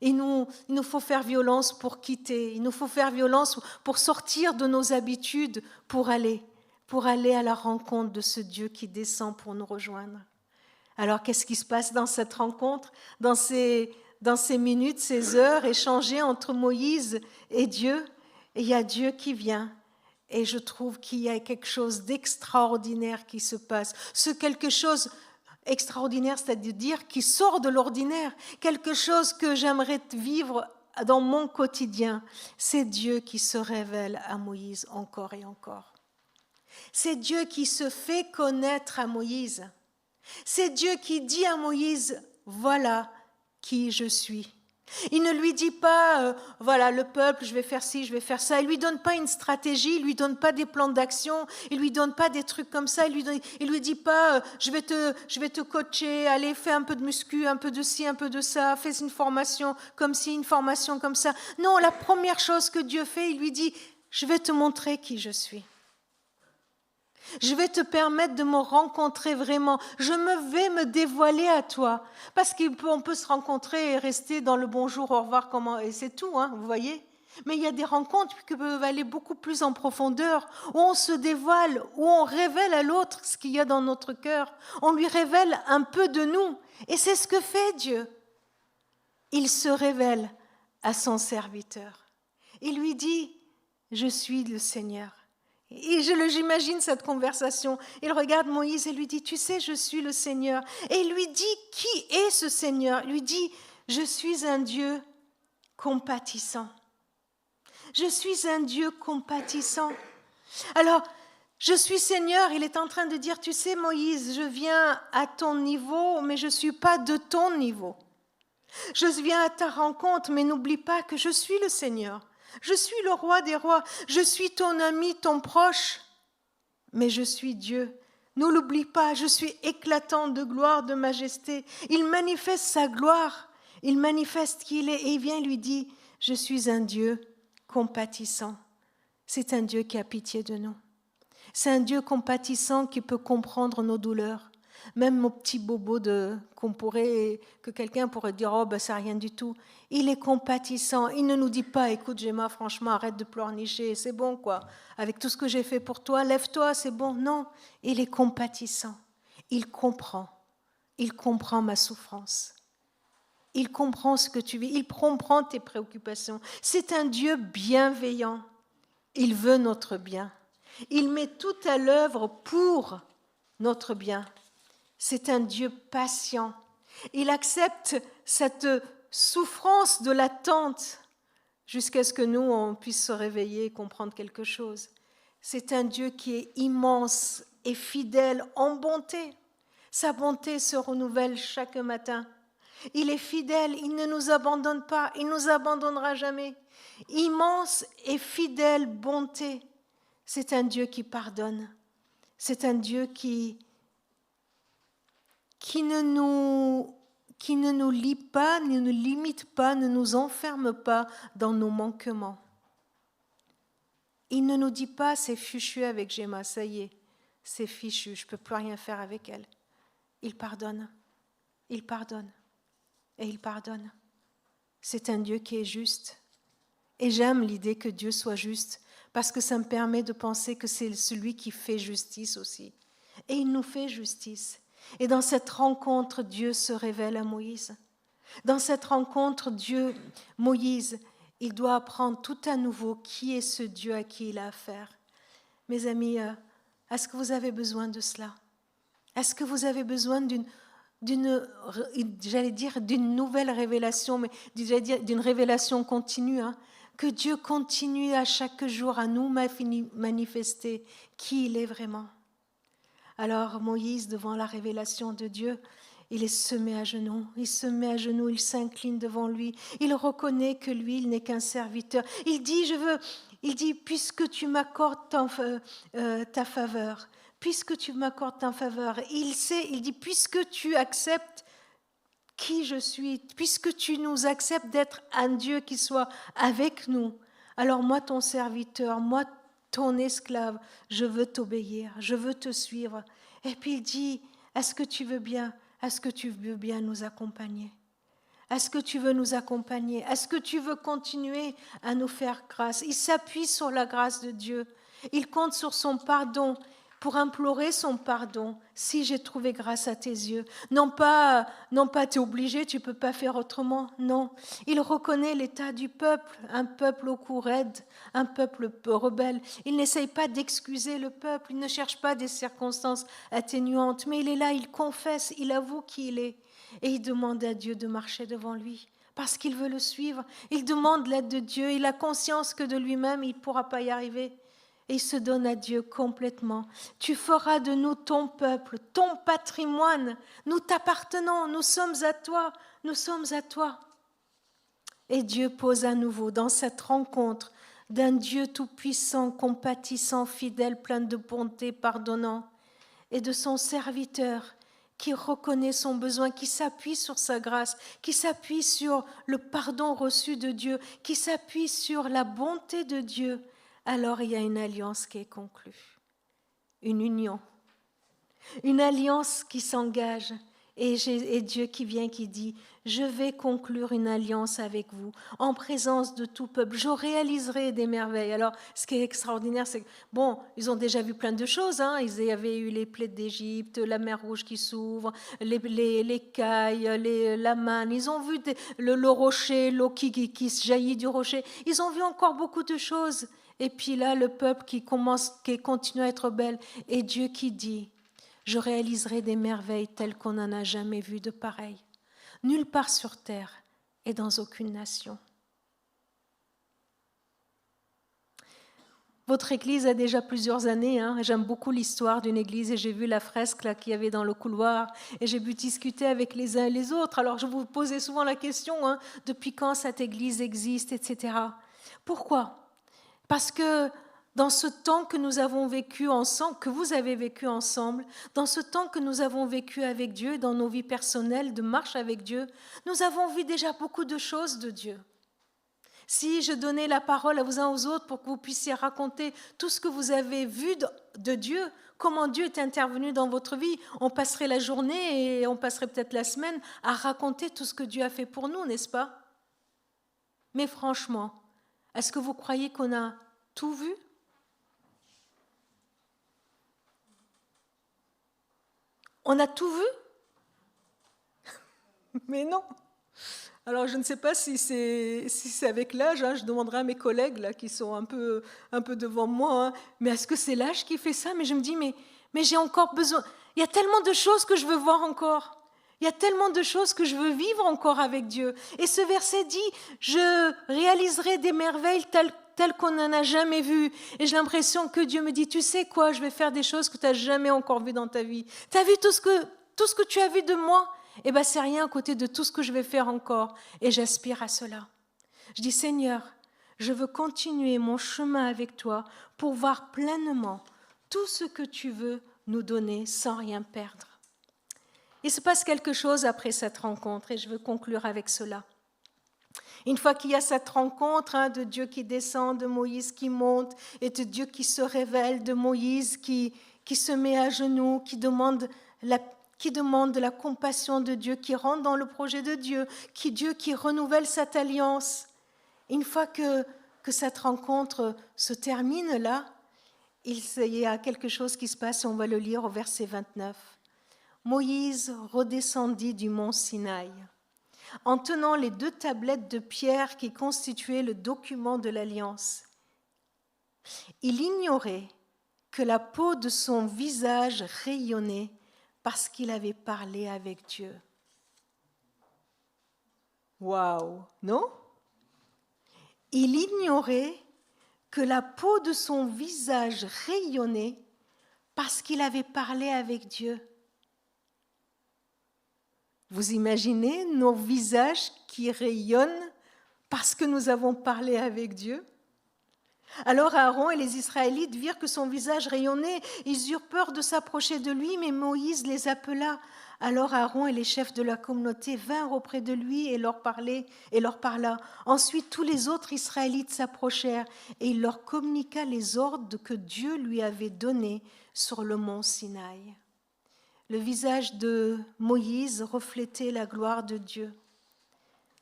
Il nous faut faire violence pour quitter. Il nous faut faire violence pour sortir de nos habitudes, pour aller à la rencontre de ce Dieu qui descend pour nous rejoindre. Alors, qu'est-ce qui se passe dans cette rencontre, dans ces minutes, ces heures échangées entre Moïse et Dieu? Et il y a Dieu qui vient. Et je trouve qu'il y a quelque chose d'extraordinaire qui se passe. Ce quelque chose extraordinaire, c'est-à-dire qui sort de l'ordinaire, quelque chose que j'aimerais vivre dans mon quotidien. C'est Dieu qui se révèle à Moïse encore et encore. C'est Dieu qui se fait connaître à Moïse. C'est Dieu qui dit à Moïse, voilà qui je suis. Il ne lui dit pas, voilà le peuple, je vais faire ci, je vais faire ça. Il ne lui donne pas une stratégie, il ne lui donne pas des plans d'action, il ne lui donne pas des trucs comme ça. Il lui dit pas, je vais te coacher, allez, fais un peu de muscu, un peu de ci, un peu de ça, fais une formation comme ci, une formation comme ça. Non, la première chose que Dieu fait, il lui dit, je vais te montrer qui je suis. Je vais te permettre de me rencontrer vraiment. Je vais me dévoiler à toi. Parce qu'on peut se rencontrer et rester dans le bonjour, au revoir, et c'est tout, hein, vous voyez. Mais il y a des rencontres qui peuvent aller beaucoup plus en profondeur, où on se dévoile, où on révèle à l'autre ce qu'il y a dans notre cœur. On lui révèle un peu de nous. Et c'est ce que fait Dieu. Il se révèle à son serviteur. Il lui dit, je suis le Seigneur. Et j'imagine cette conversation. Il regarde Moïse et lui dit, tu sais, je suis le Seigneur. Et il lui dit, qui est ce Seigneur? Il lui dit, je suis un Dieu compatissant. Je suis un Dieu compatissant. Alors, je suis Seigneur, il est en train de dire, tu sais Moïse, je viens à ton niveau, mais je ne suis pas de ton niveau. Je viens à ta rencontre, mais n'oublie pas que je suis le Seigneur. Je suis le roi des rois, je suis ton ami, ton proche, mais je suis Dieu. Ne l'oublie pas, je suis éclatant de gloire, de majesté. Il manifeste sa gloire, il manifeste qui il est, et il vient lui dit, je suis un Dieu compatissant. C'est un Dieu qui a pitié de nous. C'est un Dieu compatissant qui peut comprendre nos douleurs. Même mon petit bobo que quelqu'un pourrait dire, oh ben c'est rien du tout. Il est compatissant. Il ne nous dit pas, écoute Gemma, franchement, arrête de pleurnicher, c'est bon quoi. Avec tout ce que j'ai fait pour toi, lève-toi, c'est bon. Non, il est compatissant. Il comprend ma souffrance. Il comprend ce que tu vis. Il comprend tes préoccupations. C'est un Dieu bienveillant. Il veut notre bien. Il met tout à l'œuvre pour notre bien. C'est un Dieu patient. Il accepte cette souffrance de l'attente jusqu'à ce que nous, on puisse se réveiller et comprendre quelque chose. C'est un Dieu qui est immense et fidèle en bonté. Sa bonté se renouvelle chaque matin. Il est fidèle, il ne nous abandonne pas, il ne nous abandonnera jamais. Immense et fidèle bonté. C'est un Dieu qui pardonne. C'est un Dieu qui ne nous lie pas, ne nous limite pas, ne nous enferme pas dans nos manquements. Il ne nous dit pas, c'est fichu avec Gemma, ça y est, c'est fichu, je ne peux plus rien faire avec elle. Il pardonne, il pardonne, et il pardonne. C'est un Dieu qui est juste. Et j'aime l'idée que Dieu soit juste, parce que ça me permet de penser que c'est celui qui fait justice aussi. Et il nous fait justice. Et dans cette rencontre, Dieu se révèle à Moïse. Dans cette rencontre, Moïse, il doit apprendre tout à nouveau qui est ce Dieu à qui il a affaire. Mes amis, est-ce que vous avez besoin de cela? Est-ce que vous avez besoin d'une nouvelle révélation, mais d'une révélation continue, hein? Que Dieu continue à chaque jour à nous manifester qui il est vraiment. Alors Moïse, devant la révélation de Dieu, il est semé à genoux, il s'incline devant lui, il reconnaît que lui, il n'est qu'un serviteur. Il dit, puisque tu m'accordes ta faveur, il dit, puisque tu acceptes qui je suis, puisque tu nous acceptes d'être un Dieu qui soit avec nous, alors moi, ton serviteur, moi, ton esclave, je veux t'obéir, je veux te suivre. Et puis il dit, est-ce que tu veux bien nous accompagner? Est-ce que tu veux nous accompagner? Est-ce que tu veux continuer à nous faire grâce? Il s'appuie sur la grâce de Dieu. Il compte sur son pardon pour implorer son pardon. Si j'ai trouvé grâce à tes yeux. Non pas tu es obligé, tu ne peux pas faire autrement. Non. Il reconnaît l'état du peuple, un peuple au cou raide, un peuple rebelle. Il n'essaye pas d'excuser le peuple, il ne cherche pas des circonstances atténuantes, mais il est là, il confesse, il avoue qui il est. Et il demande à Dieu de marcher devant lui, parce qu'il veut le suivre. Il demande l'aide de Dieu, il a conscience que de lui-même, il ne pourra pas y arriver. Et il se donne à Dieu complètement. Tu feras de nous ton peuple, ton patrimoine. Nous t'appartenons, nous sommes à toi, nous sommes à toi. Et Dieu pose à nouveau dans cette rencontre d'un Dieu tout-puissant, compatissant, fidèle, plein de bonté, pardonnant, et de son serviteur qui reconnaît son besoin, qui s'appuie sur sa grâce, qui s'appuie sur le pardon reçu de Dieu, qui s'appuie sur la bonté de Dieu. Alors il y a une alliance qui est conclue, une union, une alliance qui s'engage et Dieu qui vient qui dit « Je vais conclure une alliance avec vous en présence de tout peuple, je réaliserai des merveilles. » Alors ce qui est extraordinaire, c'est que, bon, ils ont déjà vu plein de choses, hein. Ils avaient eu les plaies d'Égypte, la mer Rouge qui s'ouvre, les cailles, la manne, ils ont vu le rocher, l'eau qui jaillit du rocher, ils ont vu encore beaucoup de choses. Et puis là, le peuple qui continue à être belle, et Dieu qui dit « Je réaliserai des merveilles telles qu'on n'en a jamais vu de pareilles, nulle part sur terre et dans aucune nation. » Votre église a déjà plusieurs années, hein. J'aime beaucoup l'histoire d'une église et j'ai vu la fresque là, qu'il y avait dans le couloir et j'ai pu discuter avec les uns et les autres. Alors je vous posais souvent la question, hein, depuis quand cette église existe, etc. Pourquoi ? Parce que dans ce temps que nous avons vécu ensemble, que vous avez vécu ensemble, dans ce temps que nous avons vécu avec Dieu et dans nos vies personnelles de marche avec Dieu, nous avons vu déjà beaucoup de choses de Dieu. Si je donnais la parole à vous uns aux autres pour que vous puissiez raconter tout ce que vous avez vu de Dieu, comment Dieu est intervenu dans votre vie, on passerait la journée et on passerait peut-être la semaine à raconter tout ce que Dieu a fait pour nous, n'est-ce pas? Mais franchement, est-ce que vous croyez qu'on a tout vu? On a tout vu? Mais non. Alors je ne sais pas si c'est avec l'âge, hein, je demanderai à mes collègues là, qui sont un peu devant moi, hein, mais est-ce que c'est l'âge qui fait ça? Mais je me dis, mais j'ai encore besoin, il y a tellement de choses que je veux voir encore. Il y a tellement de choses que je veux vivre encore avec Dieu. Et ce verset dit, je réaliserai des merveilles tel qu'on n'en a jamais vu. Et j'ai l'impression que Dieu me dit, tu sais quoi, je vais faire des choses que tu n'as jamais encore vues dans ta vie. Tu as vu tout ce que tu as vu de moi? Eh bien, c'est rien à côté de tout ce que je vais faire encore. Et j'aspire à cela. Je dis, Seigneur, je veux continuer mon chemin avec toi pour voir pleinement tout ce que tu veux nous donner sans rien perdre. Il se passe quelque chose après cette rencontre et je veux conclure avec cela. Une fois qu'il y a cette rencontre de Dieu qui descend, de Moïse qui monte et de Dieu qui se révèle, de Moïse qui se met à genoux, qui demande la compassion de Dieu, qui rentre dans le projet de Dieu, Dieu qui renouvelle cette alliance. Une fois que cette rencontre se termine là, il y a quelque chose qui se passe et on va le lire au verset 29. Moïse redescendit du mont Sinaï en tenant les 2 tablettes de pierre qui constituaient le document de l'alliance. Il ignorait que la peau de son visage rayonnait parce qu'il avait parlé avec Dieu. Waouh, non? Il ignorait que la peau de son visage rayonnait parce qu'il avait parlé avec Dieu. Vous imaginez nos visages qui rayonnent parce que nous avons parlé avec Dieu? Alors Aaron et les Israélites virent que son visage rayonnait. Ils eurent peur de s'approcher de lui, mais Moïse les appela. Alors Aaron et les chefs de la communauté vinrent auprès de lui et leur parla. Ensuite, tous les autres Israélites s'approchèrent et il leur communiqua les ordres que Dieu lui avait donnés sur le mont Sinaï. Le visage de Moïse reflétait la gloire de Dieu.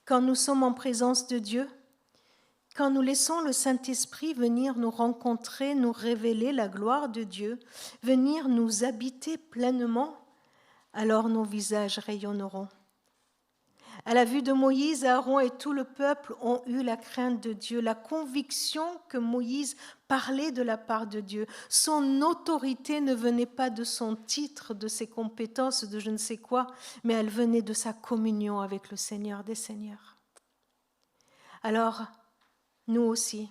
Quand nous sommes en présence de Dieu, quand nous laissons le Saint-Esprit venir nous rencontrer, nous révéler la gloire de Dieu, venir nous habiter pleinement, alors nos visages rayonneront. À la vue de Moïse, Aaron et tout le peuple ont eu la crainte de Dieu, la conviction que Moïse parlait de la part de Dieu. Son autorité ne venait pas de son titre, de ses compétences, de je ne sais quoi, mais elle venait de sa communion avec le Seigneur des Seigneurs. Alors, nous aussi,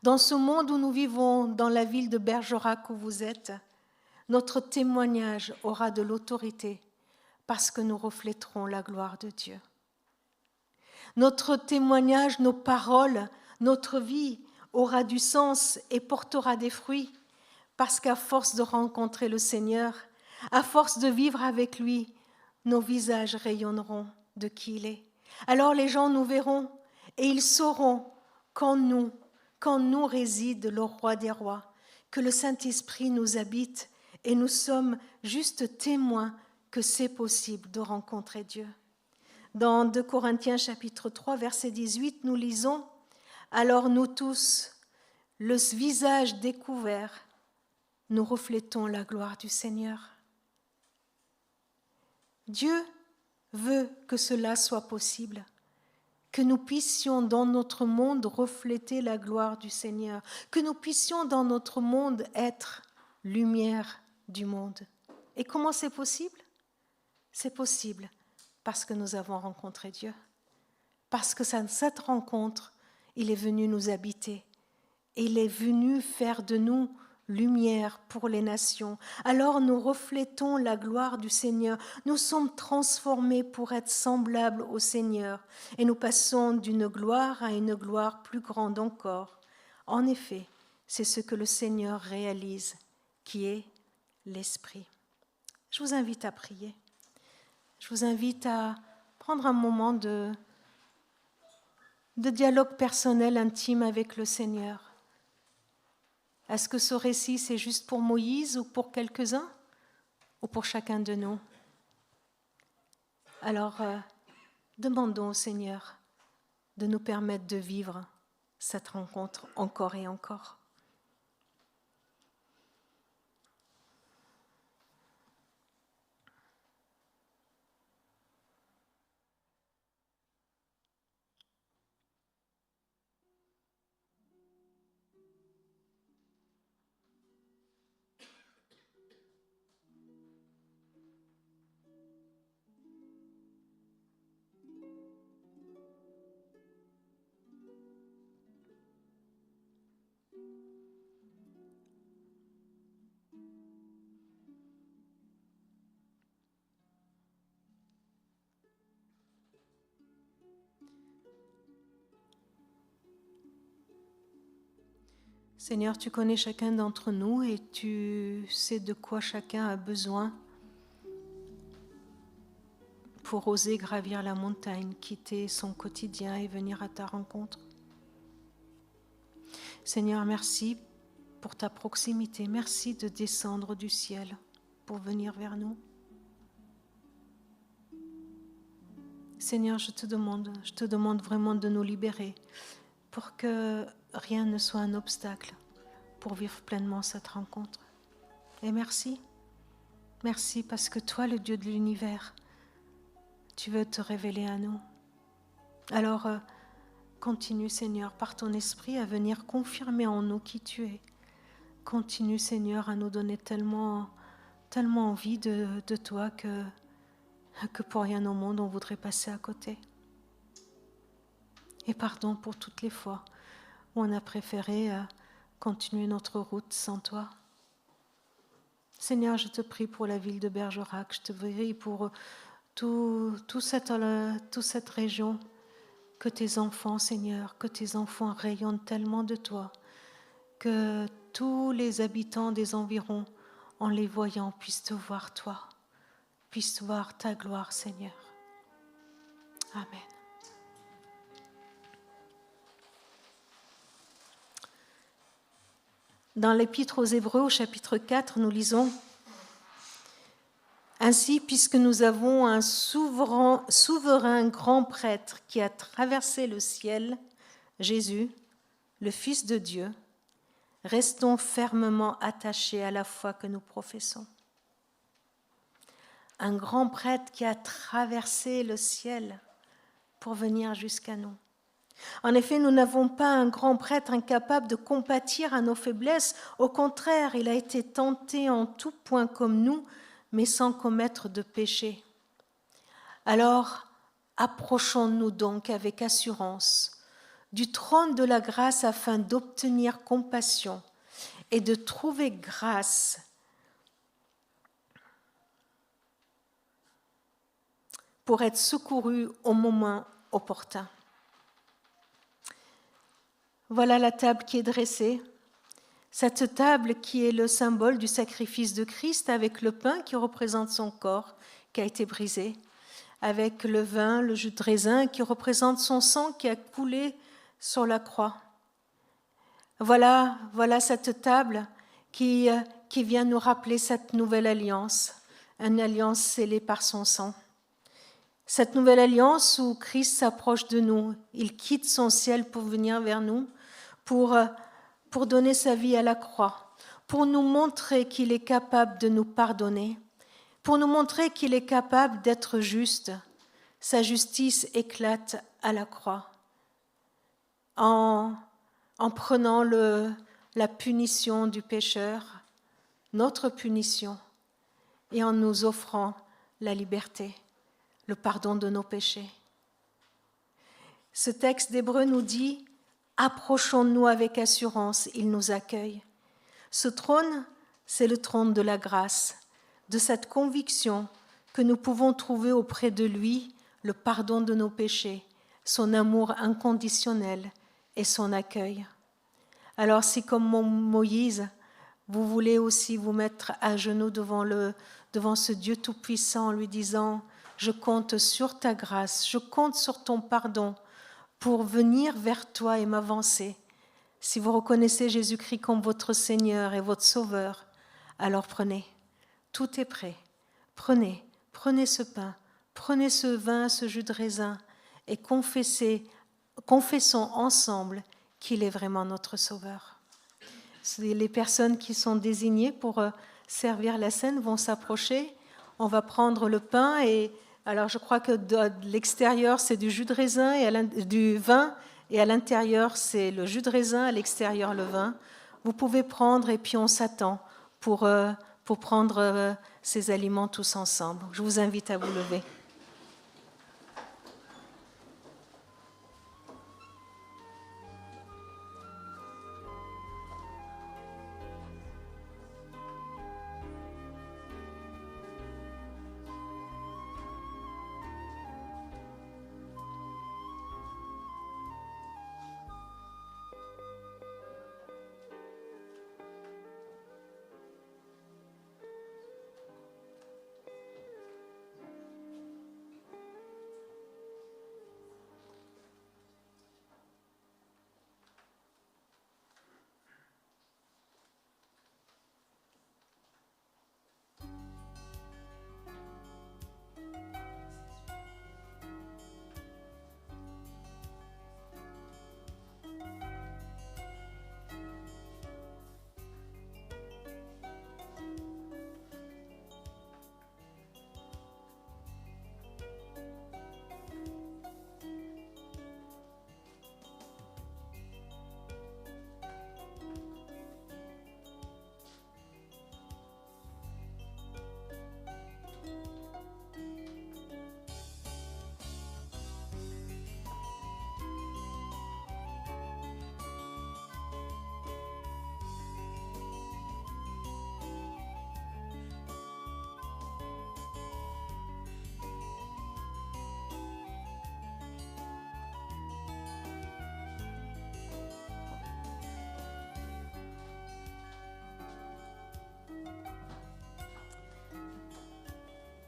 dans ce monde où nous vivons, dans la ville de Bergerac où vous êtes, notre témoignage aura de l'autorité parce que nous reflèterons la gloire de Dieu. Notre témoignage, nos paroles, notre vie aura du sens et portera des fruits parce qu'à force de rencontrer le Seigneur, à force de vivre avec lui, nos visages rayonneront de qui il est. Alors les gens nous verront et ils sauront qu'en nous réside le roi des rois, que le Saint-Esprit nous habite et nous sommes juste témoins que c'est possible de rencontrer Dieu. Dans 2 Corinthiens chapitre 3, verset 18, nous lisons « Alors nous tous, le visage découvert, nous reflétons la gloire du Seigneur. » Dieu veut que cela soit possible, que nous puissions dans notre monde refléter la gloire du Seigneur, que nous puissions dans notre monde être lumière du monde. Et comment c'est possible? C'est possible parce que nous avons rencontré Dieu, parce que cette rencontre, il est venu nous habiter, et il est venu faire de nous lumière pour les nations. Alors nous reflétons la gloire du Seigneur, nous sommes transformés pour être semblables au Seigneur, et nous passons d'une gloire à une gloire plus grande encore. En effet, c'est ce que le Seigneur réalise, qui est l'Esprit. Je vous invite à prier. Je vous invite à prendre un moment de dialogue personnel, intime avec le Seigneur. Est-ce que ce récit, c'est juste pour Moïse ou pour quelques-uns ou pour chacun de nous? Alors, demandons au Seigneur de nous permettre de vivre cette rencontre encore et encore. Seigneur, tu connais chacun d'entre nous et tu sais de quoi chacun a besoin pour oser gravir la montagne, quitter son quotidien et venir à ta rencontre. Seigneur, merci pour ta proximité. Merci de descendre du ciel pour venir vers nous. Seigneur, je te demande vraiment de nous libérer pour que rien ne soit un obstacle pour vivre pleinement cette rencontre. Et merci parce que toi, le Dieu de l'univers, tu veux te révéler à nous. Alors, continue, Seigneur, par ton esprit à venir confirmer en nous qui tu es. Continue, Seigneur, à nous donner tellement envie de toi que pour rien au monde on voudrait passer à côté. Et pardon pour toutes les fois où on a préféré continuer notre route sans toi. Seigneur, je te prie pour la ville de Bergerac, je te prie pour toute cette région, que tes enfants, Seigneur, que tes enfants rayonnent tellement de toi, que tous les habitants des environs, en les voyant, puissent te voir toi, puissent voir ta gloire, Seigneur. Amen. Dans l'Épître aux Hébreux, au chapitre 4, nous lisons « Ainsi, puisque nous avons un souverain grand prêtre qui a traversé le ciel, Jésus, le Fils de Dieu, restons fermement attachés à la foi que nous professons. » Un grand prêtre qui a traversé le ciel pour venir jusqu'à nous. En effet, nous n'avons pas un grand prêtre incapable de compatir à nos faiblesses. Au contraire, il a été tenté en tout point comme nous, mais sans commettre de péché. Alors, approchons-nous donc avec assurance du trône de la grâce afin d'obtenir compassion et de trouver grâce pour être secourus au moment opportun. Voilà la table qui est dressée, cette table qui est le symbole du sacrifice de Christ avec le pain qui représente son corps qui a été brisé, avec le vin, le jus de raisin qui représente son sang qui a coulé sur la croix. Voilà cette table qui vient nous rappeler cette nouvelle alliance, une alliance scellée par son sang. Cette nouvelle alliance où Christ s'approche de nous, il quitte son ciel pour venir vers nous, pour donner sa vie à la croix, pour nous montrer qu'il est capable de nous pardonner, pour nous montrer qu'il est capable d'être juste. Sa justice éclate à la croix. En prenant la punition du pécheur, notre punition, et en nous offrant la liberté, le pardon de nos péchés. Ce texte d'Hébreux nous dit « Approchons-nous avec assurance, il nous accueille ». Ce trône, c'est le trône de la grâce, de cette conviction que nous pouvons trouver auprès de lui le pardon de nos péchés, son amour inconditionnel et son accueil. Alors si comme Moïse, vous voulez aussi vous mettre à genoux devant ce Dieu tout-puissant en lui disant « Je compte sur ta grâce, je compte sur ton pardon pour venir vers toi et m'avancer. » Si vous reconnaissez Jésus-Christ comme votre Seigneur et votre Sauveur, alors prenez. Tout est prêt. Prenez ce pain, prenez ce vin, ce jus de raisin et confessons ensemble qu'il est vraiment notre Sauveur. Les personnes qui sont désignées pour servir la scène vont s'approcher. On va prendre le pain et alors je crois que de l'extérieur c'est du jus de raisin et du vin et à l'intérieur c'est le jus de raisin, à l'extérieur le vin. Vous pouvez prendre et puis on s'attend pour prendre ces aliments tous ensemble. Je vous invite à vous lever.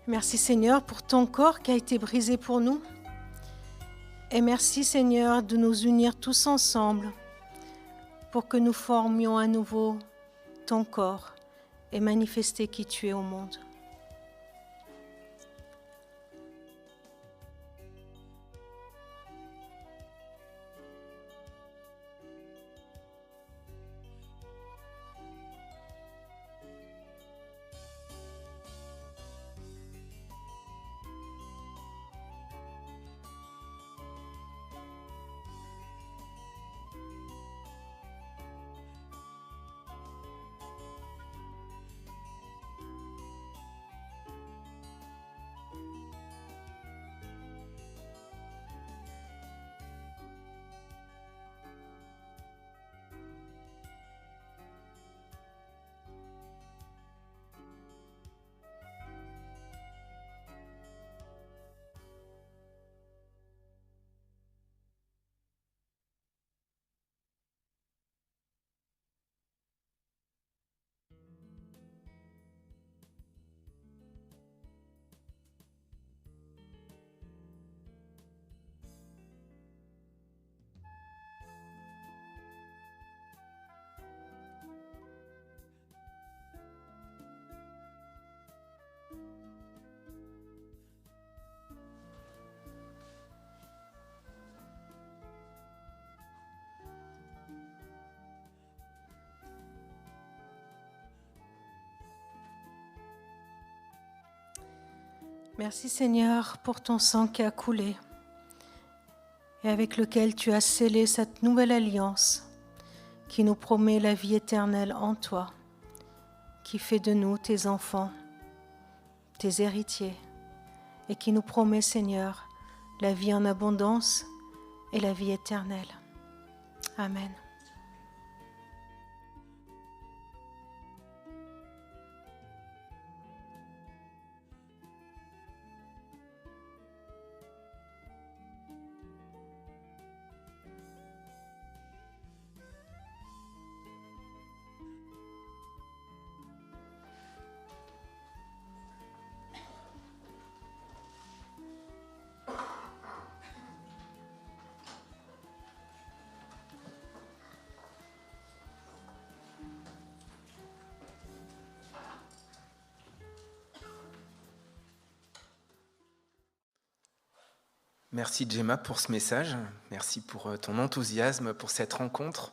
Merci Seigneur pour ton corps qui a été brisé pour nous. Et merci Seigneur de nous unir tous ensemble pour que nous formions à nouveau ton corps et manifester qui tu es au monde. Merci Seigneur pour ton sang qui a coulé et avec lequel tu as scellé cette nouvelle alliance qui nous promet la vie éternelle en toi, qui fait de nous tes enfants, tes héritiers et qui nous promet Seigneur la vie en abondance et la vie éternelle. Amen. Merci Gemma pour ce message, merci pour ton enthousiasme, pour cette rencontre.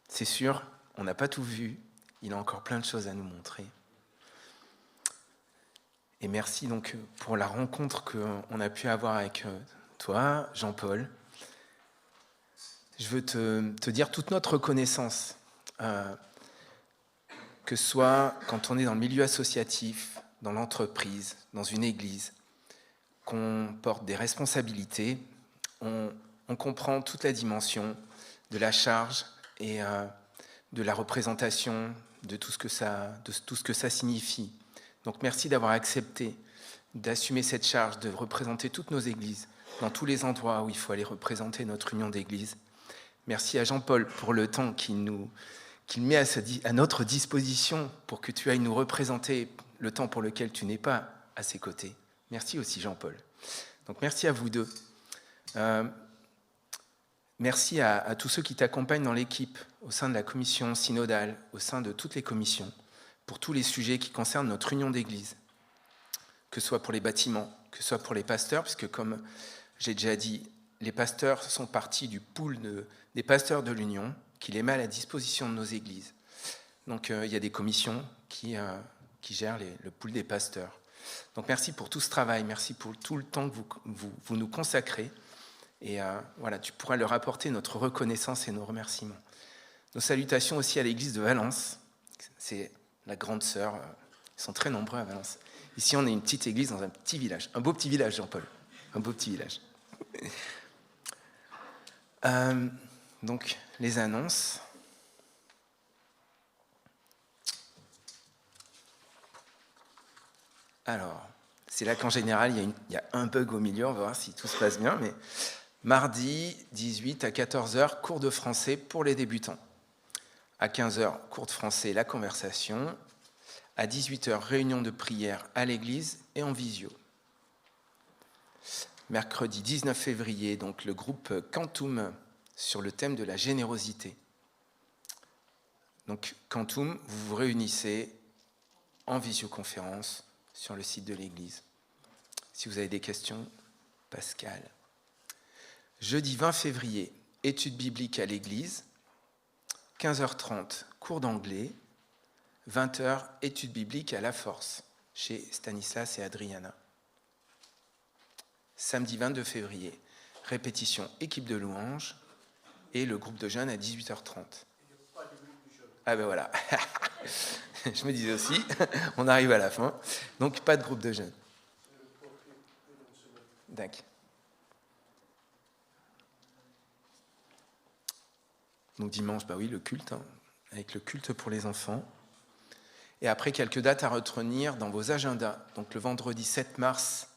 C'est sûr, on n'a pas tout vu, il a encore plein de choses à nous montrer. Et merci donc pour la rencontre qu'on a pu avoir avec toi, Jean-Paul. Je veux te dire toute notre reconnaissance, que ce soit quand on est dans le milieu associatif, dans l'entreprise, dans une église, qu'on porte des responsabilités, on comprend toute la dimension de la charge et de la représentation de tout ce que ça signifie. Donc merci d'avoir accepté d'assumer cette charge, de représenter toutes nos églises dans tous les endroits où il faut aller représenter notre union d'église. Merci à Jean-Paul pour le temps qu'il met à notre disposition pour que tu ailles nous représenter le temps pour lequel tu n'es pas à ses côtés. Merci aussi Jean-Paul. Donc merci à vous deux. Merci à tous ceux qui t'accompagnent dans l'équipe, au sein de la commission synodale, au sein de toutes les commissions, pour tous les sujets qui concernent notre union d'église, que ce soit pour les bâtiments, que ce soit pour les pasteurs, puisque comme j'ai déjà dit, les pasteurs sont partie du pool des pasteurs de l'union, qui les met à la disposition de nos églises. Donc il y a des commissions qui gèrent le pool des pasteurs. Donc merci pour tout ce travail, merci pour tout le temps que vous nous consacrez. Et voilà, tu pourras leur apporter notre reconnaissance et nos remerciements. Nos salutations aussi à l'église de Valence. C'est la grande sœur, ils sont très nombreux à Valence. Ici, on est une petite église dans un petit village. Un beau petit village, Jean-Paul. Un beau petit village. Donc, les annonces. Alors, c'est là qu'en général, il y a un bug au milieu. On va voir si tout se passe bien. Mais mardi, 18 à 14h, cours de français pour les débutants. À 15h, cours de français, la conversation. À 18h, réunion de prière à l'église et en visio. Mercredi 19 février, donc le groupe Quantum sur le thème de la générosité. Donc Quantum, vous vous réunissez en visioconférence sur le site de l'église. Si vous avez des questions, Pascal. Jeudi 20 février, études bibliques à l'église. 15h30, cours d'anglais. 20h, études bibliques à La Force, chez Stanislas et Adriana. Samedi 22 février, répétition équipe de louanges et le groupe de jeunes à 18h30. Ah ben voilà, je me disais aussi, on arrive à la fin, donc pas de groupe de jeunes. D'accord. Donc dimanche, bah oui, le culte, avec le culte pour les enfants. Et après, quelques dates à retenir dans vos agendas. Donc le vendredi 7 mars,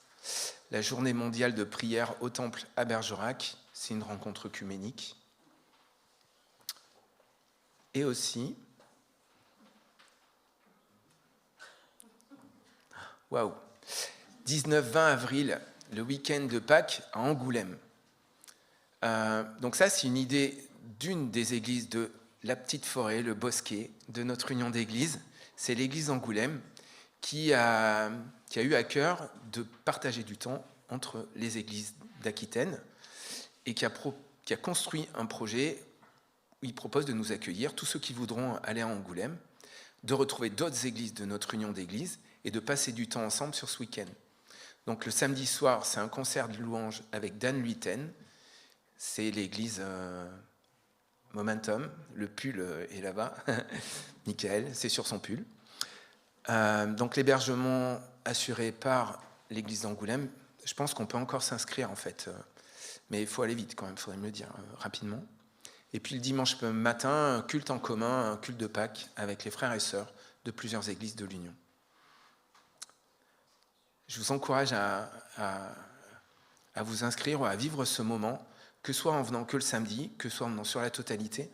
la journée mondiale de prière au temple à Bergerac. C'est une rencontre œcuménique. Et aussi, waouh, 19-20 avril, le week-end de Pâques à Angoulême. Donc ça, c'est une idée d'une des églises de la Petite Forêt, le Bosquet, de notre union d'églises. C'est l'église d'Angoulême qui a eu à cœur de partager du temps entre les églises d'Aquitaine et qui a construit un projet où il propose de nous accueillir, tous ceux qui voudront aller à Angoulême, de retrouver d'autres églises de notre union d'églises et de passer du temps ensemble sur ce week-end. Donc le samedi soir, c'est un concert de louanges avec Dan Luiten. C'est l'église Momentum. Le pull est là-bas. Michael, c'est sur son pull. Donc l'hébergement assuré par l'église d'Angoulême, je pense qu'on peut encore s'inscrire en fait. Mais il faut aller vite quand même, il faudrait me le dire rapidement. Et puis le dimanche matin, un culte en commun, un culte de Pâques avec les frères et sœurs de plusieurs églises de l'Union. Je vous encourage à vous inscrire ou à vivre ce moment, que ce soit en venant que le samedi, que ce soit en venant sur la totalité,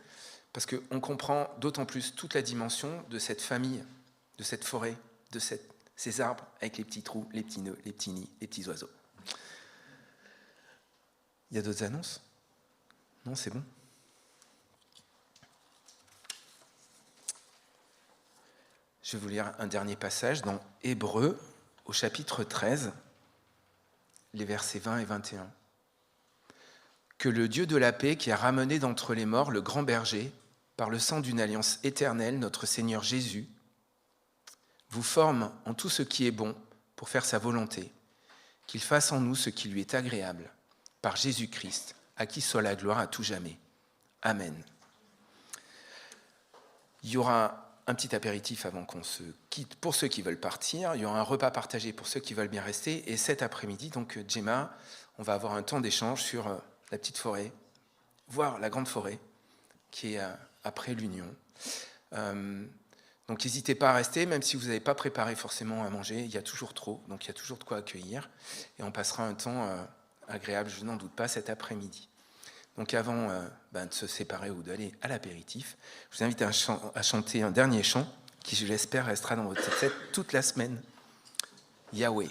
parce qu'on comprend d'autant plus toute la dimension de cette famille, de cette forêt, de ces arbres avec les petits trous, les petits nœuds, les petits nids, les petits oiseaux. Il y a d'autres annonces ? Non, c'est bon ? Je vais vous lire un dernier passage dans Hébreux, au chapitre 13, les versets 20 et 21. Que le Dieu de la paix, qui a ramené d'entre les morts le grand berger, par le sang d'une alliance éternelle, notre Seigneur Jésus, vous forme en tout ce qui est bon pour faire sa volonté, qu'il fasse en nous ce qui lui est agréable, par Jésus-Christ, à qui soit la gloire à tout jamais. Amen. Il y aura un petit apéritif avant qu'on se quitte pour ceux qui veulent partir. Il y aura un repas partagé pour ceux qui veulent bien rester. Et cet après-midi, donc Gemma, on va avoir un temps d'échange sur la petite forêt, voire la grande forêt, qui est après l'Union. Donc n'hésitez pas à rester, même si vous n'avez pas préparé forcément à manger, il y a toujours trop, donc il y a toujours de quoi accueillir. Et on passera un temps agréable, je n'en doute pas, cet après-midi. Donc avant de se séparer ou d'aller à l'apéritif, je vous invite à chanter un dernier chant qui, je l'espère, restera dans votre tête toute la semaine. Yahweh.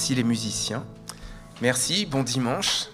Merci les musiciens. Merci, bon dimanche.